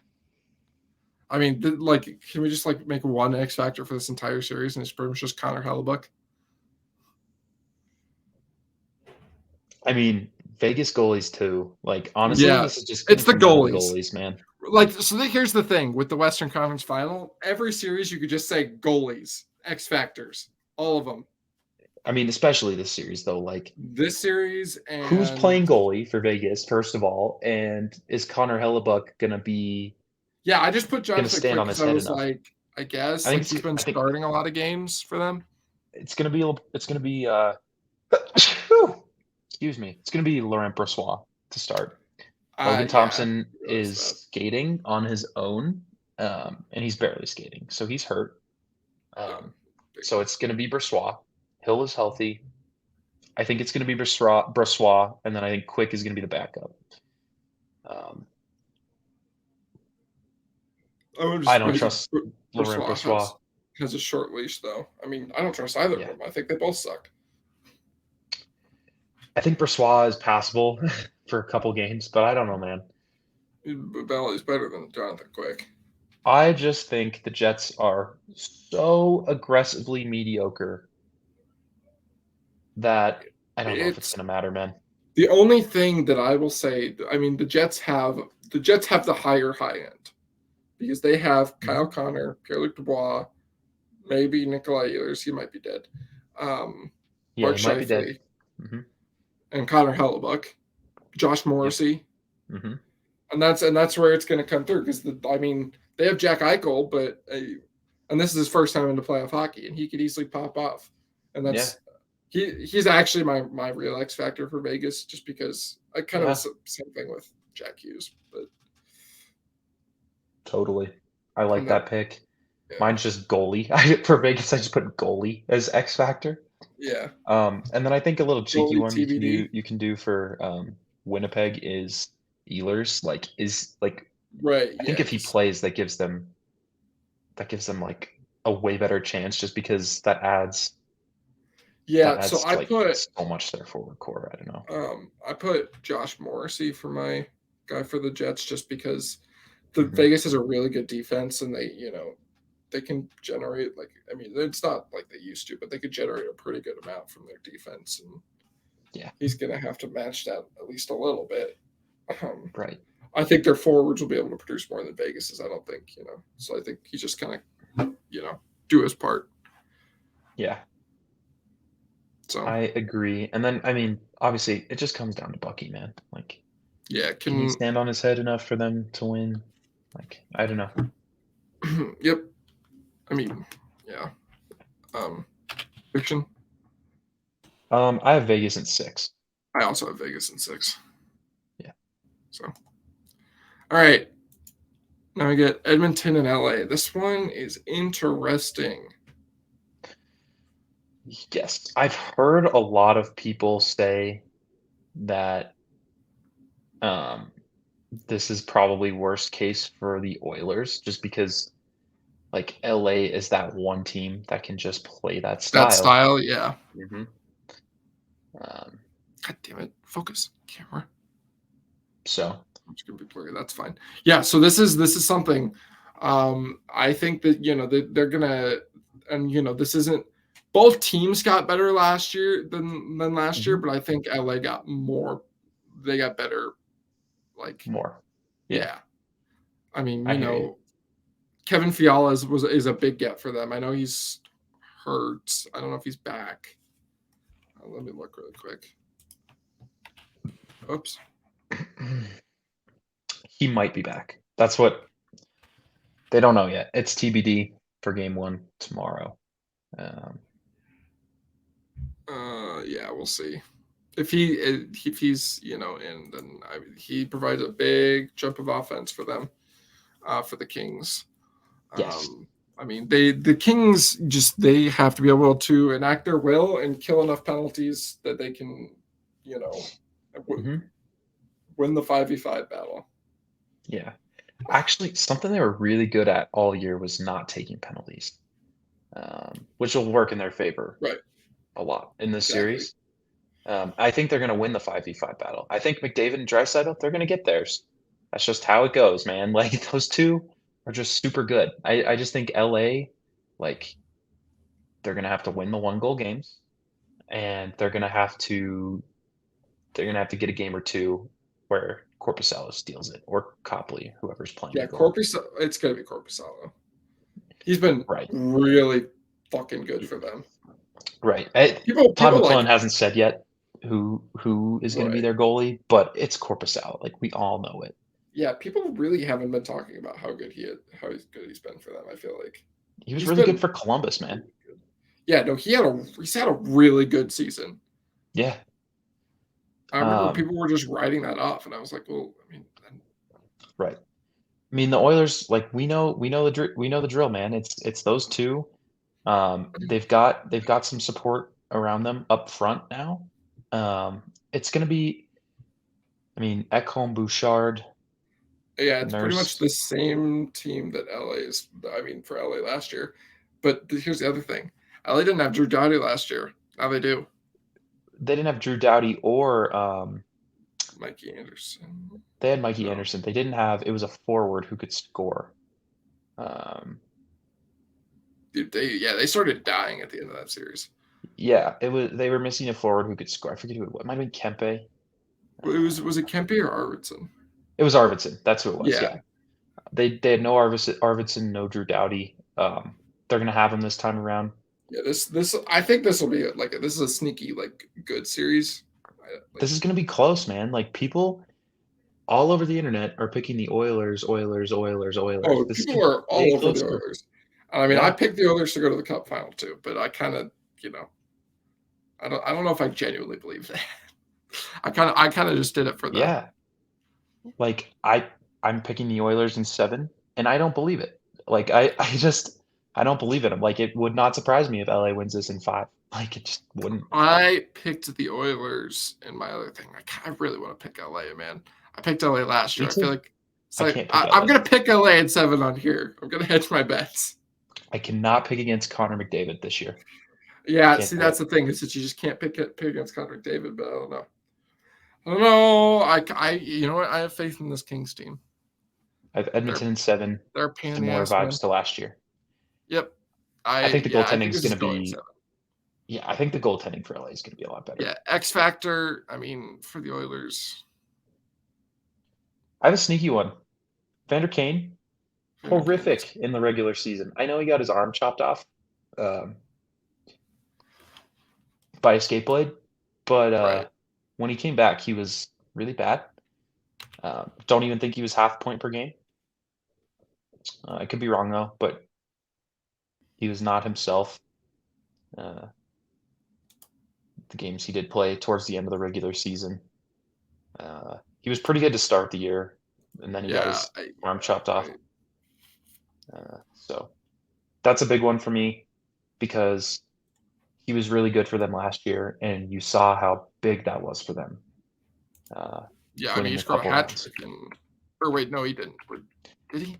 I mean, like, can we just like make one X factor for this entire series, and it's pretty much just Connor Hellebuck? I mean, Vegas goalies too. Like honestly, Yeah, this is just it's gonna the come down to the goalies. goalies, man. Like, so here's the thing with the Western Conference Final. Every series, you could just say goalies, X factors, all of them. I mean, especially this series though. Like, This series who's and playing goalie for Vegas, first of all, and is Connor Hellebuck yeah, I just put gonna Jonathan stand Quick on because his I head was enough? like, I guess I think like it's he's been I think starting a lot of games for them. it's gonna be excuse me. It's gonna be Laurent Brossoit to start. Logan Yeah, I Thompson realized is that. skating on his own, and he's barely skating, so he's hurt. Yeah, So biggie. it's going to be Brossoit. Hill is healthy. I think it's going to be Brossoit, and then I think Quick is going to be the backup. Um, I would I just don't trust Laurent Brossoit Brossoit. has a short leash though. I mean, I don't trust either of Yeah, them. I think they both suck. I think Brossoit is passable for a couple games, but I don't know, man. Bell is better than Jonathan Quick. I just think the Jets are so aggressively mediocre that I don't know if it's It's going to matter, man. the only thing that I will say. I mean, the Jets have the high end because they have Kyle Hmm. Connor, Pierre-Luc Dubois, maybe Nikolai Ehlers. He might be dead. Um, Yeah, Mark he might be dead. Scheifele Hmm. and Connor Hellebuck, Josh Yep. Morrissey, Hmm. and that's where it's going to come through because I mean they have Jack Eichel, but and this is his first time into playoff hockey, and he could easily pop off, and Yeah. he's actually my real X factor for Vegas, just because I kind of Yeah. the same thing with Jack Hughes, but Totally. I I'm like not. that pick. Yeah, Mine's just goalie. For Vegas, I just put goalie as X factor. yeah, And then I think a little cheeky goalie one TBD. you can do for Winnipeg is Ehlers. Like Right, I think yeah, if he because plays, that gives them like a way better chance just because that yeah. So adds I like put so much to their forward core. I don't know. I put Josh Morrissey for my guy for the Jets just because the Hmm. Vegas has a really good defense, and they can generate, like, I mean, it's not like they used to, but they could generate a pretty good amount from their defense, and Yeah, he's going to have to match that at least a little bit. Um, right. I think their forwards will be able to produce more than Vegas's. I don't think, so I think he just kind of, do his part. Yeah, So I agree. And then I mean, obviously, it just comes down to Bucky, man. Like, yeah, can he can stand on his head enough for them to win? Like, I don't know. yep. I mean, yeah. Um, Fiction. I have Vegas in 6. I also have Vegas in 6. Yeah. So all right, now we get Edmonton and LA. This one is interesting. Yes. I've heard a lot of people say that um this is probably worst case for the Oilers just because like LA is that one team that can just play that That style. style, yeah. Hmm. Um, God damn it. Focus. Camera. so I'm just gonna be blurry. That's fine. Yeah, so this is something. I think that they're gonna, and this isn't, both teams got better last year than last year, mhm, but I think LA got more, they got better, like, more. Yeah, yeah. I mean, I hear you. Kevin Fiala is a big get for them. I know he's hurt. I don't know if he's back. Let me look really quick. Oops. He might be back. That's what they don't know yet. It's TBD for game 1 tomorrow. Um, Yeah, we'll see. If he's in, then he provides a big jump of offense for them, for the Kings. yes. Um, I mean, the Kings they have to be able to enact their will and kill enough penalties that they can, you know, Hmm. win the 5v5 battle. Yeah. Actually, something they were really good at all year was not taking penalties, which will work in their favor Right. a lot in this Exactly. series. I think they're going to win the 5v5 battle. I think McDavid and Draisaitl, they're going to get theirs. That's just how it goes, man. Like those two are just super good. I just think LA, like they're going to have to win the 1-goal games, and they're going to have to they're gonna have to get a game or two where Korpisalo steals it, or Copley, whoever's playing Yeah, the goal. It's gonna be Korpisalo. He's been Right. really fucking good for them. Right. Todd People McClellan like hasn't said yet who is going to be right. their goalie, but it's Korpisalo. Like we all know it. Yeah, people really haven't been talking about how good he's been for them. I feel like He was he's really good been for Columbus, man. really good. Yeah, no, he's had a really good season. Yeah. I remember people were just writing that off, and I was like, well, I mean, right. I mean, the Oilers, like we know the drill, man. It's those two. They've got some support around them up front now. It's going to be, I mean, Ekholm, Bouchard, yeah, it's pretty much Nurse. the same team that LA is. I mean, for LA last year. But here's the other thing: LA didn't have Drew Doughty last year. Now they do. They didn't have Drew Doughty or Mikey Anderson. they had Mikey No. Anderson. They didn't have. It was a forward who could score. Dude, they started dying at the end of that series. Yeah, it was. They were missing a forward who could score. I forget who it was. It might have been Kempe. Was it Kempe or Arvidsson? It was Arvidsson. That's who it was. Yeah. Yeah. They had no Arvidsson, no Drew Doughty. They're gonna have him this time around. Yeah, this I think this will be like this is a sneaky like good series. This is gonna be close, man. Like people all over the internet are picking the Oilers. Oh, This people could are be all over the closer. Oilers. I mean, I Yeah. picked the Oilers to go to the Cup final too, but I kind of, I don't know if I genuinely believe that. I kind of just did it for the. Yeah. Like I'm picking the Oilers in 7, and I don't believe it. Like I don't believe it. I'm like it would not surprise me if LA wins this in 5. Like it just wouldn't. I picked the Oilers in my other thing. I really want to pick LA, man. I picked LA last year. Me I feel too. like it's I like can't pick I'm LA. gonna pick LA in 7 on here. I'm gonna hedge my bets. I cannot pick against Connor McDavid this year. Yeah, Can't see, do that's it. the thing is that you just can't pick against Connor McDavid. But I don't know. I don't know. You know what? I have faith in this Kings team. I have Edmonton in 7. They're a pain in the Similar ass, man. vibes to last year. Yep. I think the I think goaltending is this is going to going be. 7. Yeah, I think the goaltending for LA is going to be a lot better. Yeah, X factor. I mean, for the Oilers, I have a sneaky one. Vander Kane, horrific in the regular season. I know he got his arm chopped off by a skate blade, but right. when he came back, he was really bad. Don't even think he was half point per game. I could be wrong though, but he was not himself. The games he did play towards the end of the regular season. He was pretty good to start the year, and then he got his arm chopped off. So that's a big one for me because he was really good for them last year, and you saw how big that was for them. Yeah, I mean, he scored a hat trick. Or wait, no, he didn't. Did he?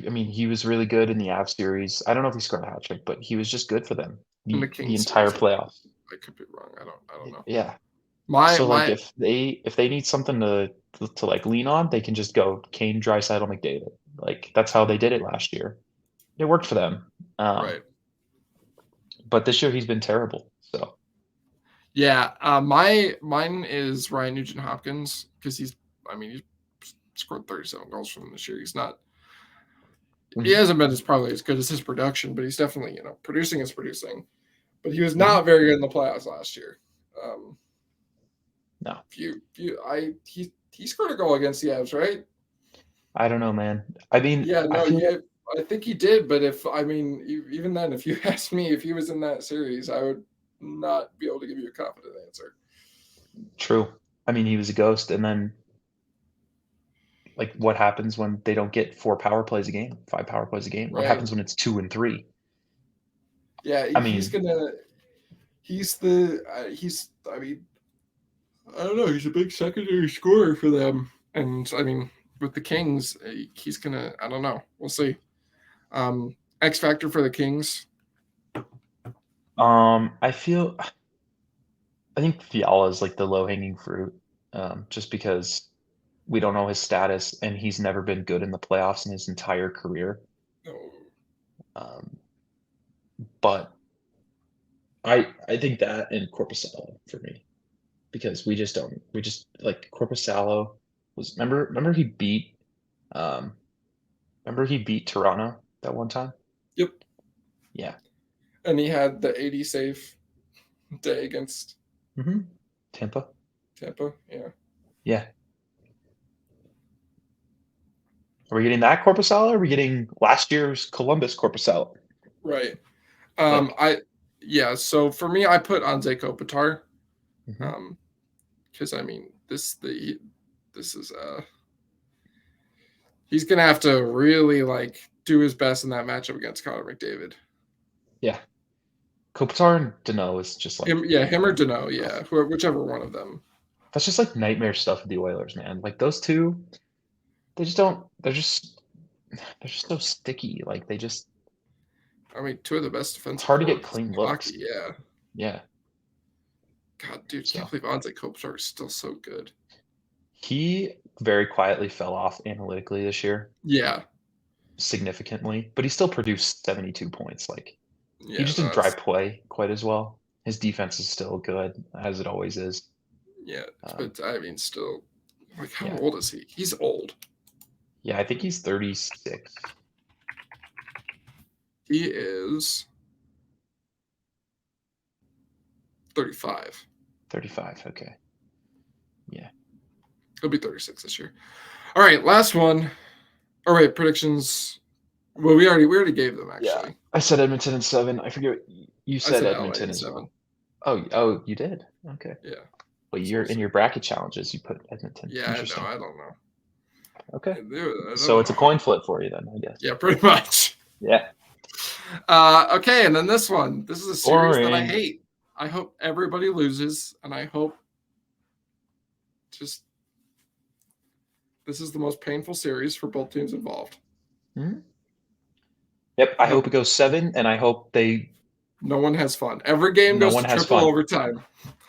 I mean, he was really good in the Av series. I don't know if he scored a hat trick, but he was just good for them the entire playoffs. I could be wrong. I don't know. Yeah. So like if they need something to like lean on, they can just go Kane, Draisaitl, McDavid. Like that's how they did it last year. It worked for them. Right. But this year he's been terrible. So. Yeah, mine is Ryan Nugent Hopkins because he scored 37 goals for them this year. He's not. He hasn't been probably as good as his production, but he's definitely producing is producing. But he was not very good in the playoffs last year. No. He scored a goal against the Avs, right? I don't know, man. I mean, I think he did. But even then, if you asked me if he was in that series, I would not be able to give you a confident answer. True. I mean, he was a ghost, and then like what happens when they don't get 5 power plays a game? Right. What happens when it's 2 and 3? Yeah, I mean, I don't know. He's a big secondary scorer for them. And I mean, with the Kings, he's gonna, I don't know. We'll see. X factor for the Kings. I think Fiala is like the low hanging fruit, just because we don't know his status and he's never been good in the playoffs in his entire career. But I think that and Korpisalo for me. because we just like Korpisalo was remember he beat Toronto that one time? Yep. Yeah. And he had the 80 save day against Tampa. Tampa. Yeah. Yeah. Are we getting that Korpisalo or are we getting last year's Columbus Korpisalo? Right. Like, So for me, I put Anze Kopitar. mhm. Because I mean, this is he's gonna have to really like do his best in that matchup against Connor McDavid. Yeah. Kopitar and Danault is just like him or Danault, yeah, whichever one of them. that's just like nightmare stuff with the Oilers, man. Like those two, they just don't. They're just so sticky. Like they just. I mean, two of the best It's defensive hard to get forwards clean in looks. hockey. Yeah. Yeah. God, dude, So can't believe Anze Kopitar is still so good. he very quietly fell off analytically this year, Yeah. significantly, but he still produced 72 points. Like he Yeah. just No, didn't drive play quite as well. His defense is still good as it always is. yeah, but I mean, still, like, how Yeah. old is he? He's old. Yeah, I think he's 36. He is 35. 35. Okay. Yeah. He'll be 36 this year. All right, last one. All right, predictions. Well, we already gave them actually. Yeah. I said Edmonton in 7. I forget you said LA Edmonton in as 7. well. Oh, you did? Okay. Yeah. Well, you're in your bracket challenges, you put Edmonton. Yeah, Interesting. I don't know. Okay. I don't So it's a know. coin flip for you then, I guess. Yeah, pretty much. Yeah. Okay, and then this one. This is a series that I Boring. hate. I hope everybody loses, and I hope just this is the most painful series for both teams involved. Mhm. Yep. I hope it goes 7, and I hope no one has fun. Every game no goes one to has triple fun. overtime.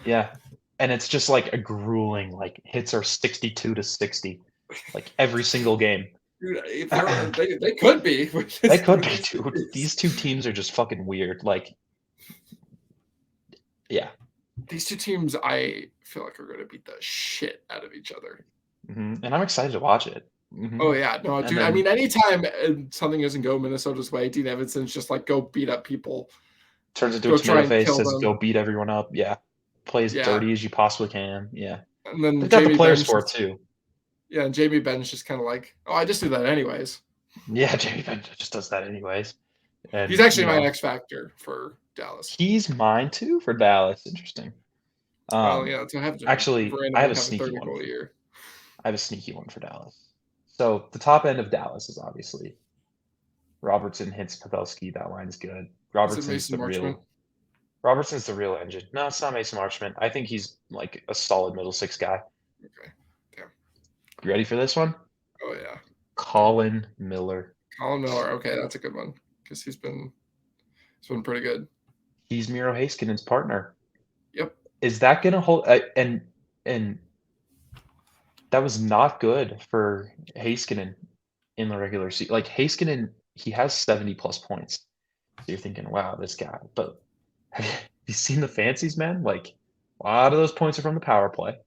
Yeah. And it's just like a grueling, like hits are 62 to 60, like every single game. Dude, they could be. They could be, dude. These two teams are just fucking weird. Like, yeah. These two teams, I feel like, are going to beat the shit out of each other. And I'm excited to watch it. Oh, yeah. No, And dude, then, I mean, anytime something doesn't go Minnesota's way, Dean Evanson's just like, go beat up people. turns into Go a try tomato and face, kill says them. go beat everyone up. Yeah. Play as Yeah. dirty as you possibly can. Yeah. And then they've got Jamie the players Bench for it too. Yeah, and Jamie Ben's just kind of like, oh, I just do that anyways. Yeah, Jamie Ben just does that anyways. And, he's actually my X factor for Dallas. He's mine too for Dallas. Interesting. Well, yeah, to have actually, I have a sneaky one. Year. I have a sneaky one for Dallas. So the top end of Dallas is obviously Robertson, Hintz, Pavelski. That line's good. Robertson's the real engine. No, it's not Mason Marchment. I think he's like a solid middle six guy. Okay. Damn. You ready for this one? Oh yeah. Colin Miller. Okay, that's a good one because he's been pretty good. He's Miro Heiskanen's partner. Yep. Is that gonna hold? And that was not good for Heiskanen in the regular season. Like Heiskanen, he has 70+ points. So you're thinking, wow, this guy. But have you seen the fancies, man? Like a lot of those points are from the power play,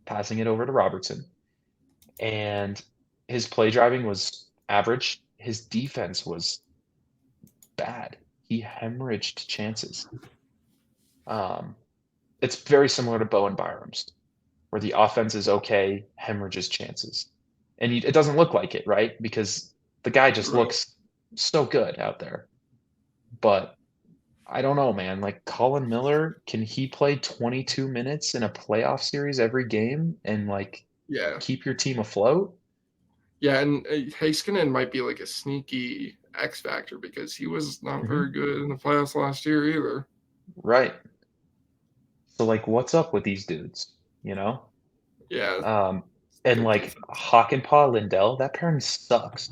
passing it over to Robertson. And his play driving was average. His defense was bad. He hemorrhaged chances. It's very similar to Bowen Byram's, where the offense is okay, hemorrhages chances. And it doesn't look like it, right? Because the guy just looks so good out there. But I don't know, man. Like Colin Miller, can he play 22 minutes in a playoff series every game and like keep your team afloat? Yeah, and Heiskanen might be like a sneaky X factor because he was not very good in the playoffs last year either. Right. So like, what's up with these dudes? You know? Yeah. And like Hakanpää Lindell, that pairing sucks.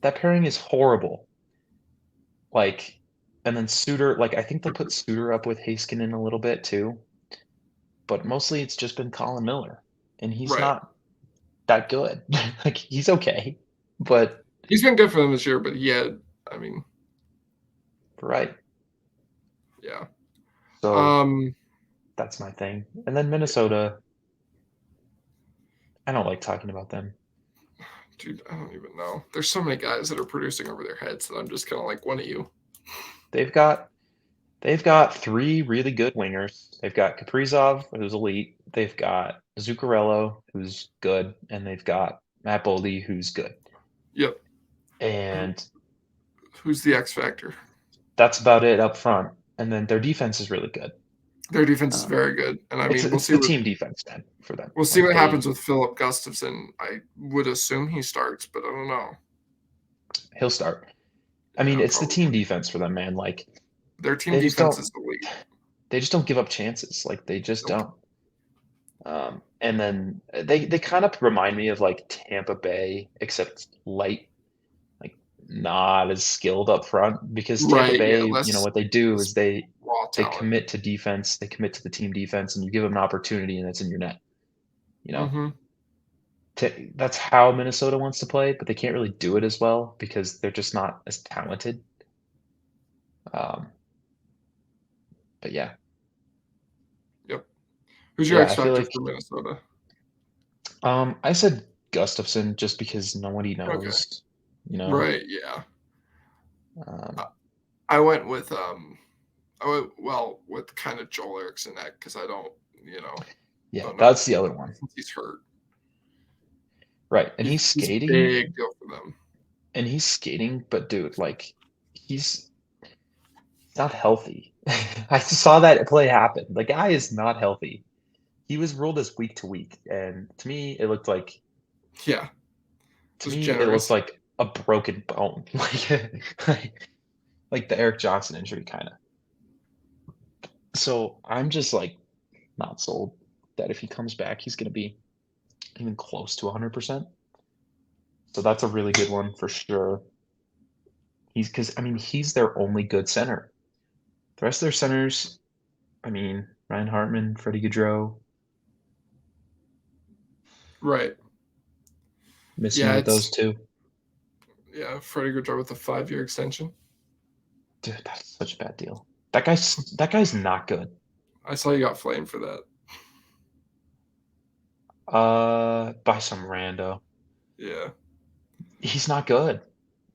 That pairing is horrible. Like, and then Suter, like I think they'll put Suter up with Heiskanen a little bit too. But mostly it's just been Colin Miller. And he's not that good. Like he's okay. But he's been good for them this year, but right. Yeah. So That's my thing. And then Minnesota, I don't like talking about them. Dude, I don't even know. There's so many guys that are producing over their heads that I'm just kind of like, one of you. They've got 3 really good wingers. They've got Kaprizov, who's elite. They've got Zuccarello, who's good, and they've got Matt Boldy, who's good. Yep. And Who's the X factor? that's about it up front. And then their defense is really good. Their defense is very good, and I mean, we'll It's see the what team defense, man, for them. we'll see Like, what happens with Philip Gustafson. I would assume he starts, but I don't know. he'll start. I mean, Yeah, it's the team probably. defense for them, man. Like, Their team they just defense don't is elite. they just don't give up chances. Like, they just Nope. don't. And then they kind of remind me of like Tampa Bay, except light, like not as skilled up front. Because Tampa Right, yeah, Bay, less what they do less is they raw they talent. commit to defense, they commit to the team defense, and you give them an opportunity, and it's in your net. You know, Mm-hmm. that's how Minnesota wants to play, but they can't really do it as well because they're just not as talented. Um, but yeah, Yep. Who's your yeah, X I feel factor like for Minnesota? I said Gustafson just because nobody Okay. knows, you know. Right, yeah. Um, I went with with kind of Joel Eriksson because I don't yeah, don't know that's the other one. since he's hurt. Right, and he's He's a skating, big deal for them. but dude, like he's not healthy. I saw that play happen. The guy is not healthy. He was ruled as week to week, and to me, it looked like Yeah, to just me it looked generous. like a broken bone, like the Eric Johnson injury, kind of. So I'm just like not sold that if he comes back, he's going to be even close to 100%. So that's a really good one for sure. Because I mean he's their only good center. The rest of their centers, I mean Ryan Hartman, Freddie Gaudreau, Right. miss me Yeah, with those two. Freddie Gaudreau with a 5-year extension. Dude, that's such a bad deal. That guy's not good. I saw you got flamed for that. By some rando. Yeah. He's not good.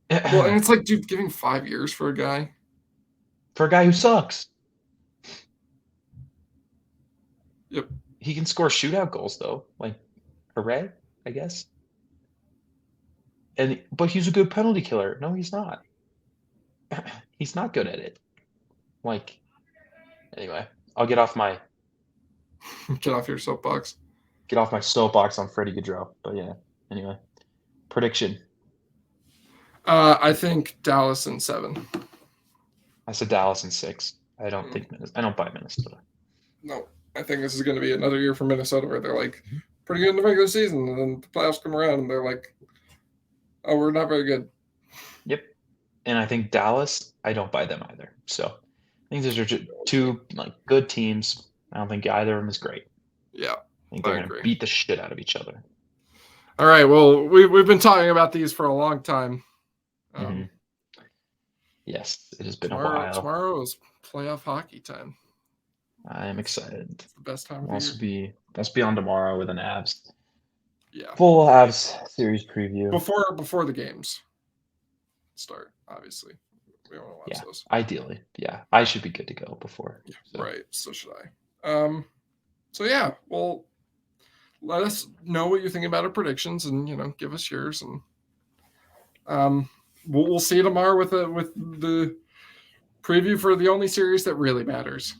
Well, and it's like, dude, giving 5 years for a guy. For a guy who sucks. Yep. He can score shootout goals though. Like, hooray, I guess. But he's a good penalty killer. No, he's not. He's not good at it. Like, anyway, I'll get off my Get off your soapbox. soapbox on Freddie Gaudreau. But yeah, anyway, prediction. I think Dallas in 7. I said Dallas in 6. I don't buy Minnesota. No, I think this is going to be another year for Minnesota where they're like pretty good in the regular season, and then the playoffs come around and they're like, oh, we're not very good. Yep. And I think Dallas, I don't buy them either. So I think those are just two like good teams. I don't think either of them is great. Yeah, I think they're going to beat the shit out of each other. All right. Well, we've been talking about these for a long time. Yes, it has been a while. Tomorrow is playoff hockey time. I am excited. It's the best time of the year. Let's be on tomorrow with an Avs. Yeah. Full Avs series preview. Before the games start, obviously. We want to watch those. Ideally. Yeah. I should be good to go before. Yeah, so. Right. So should I. So yeah, well, let us know what you're thinking about our predictions and give us yours, and we'll see you tomorrow with the preview for the only series that really matters.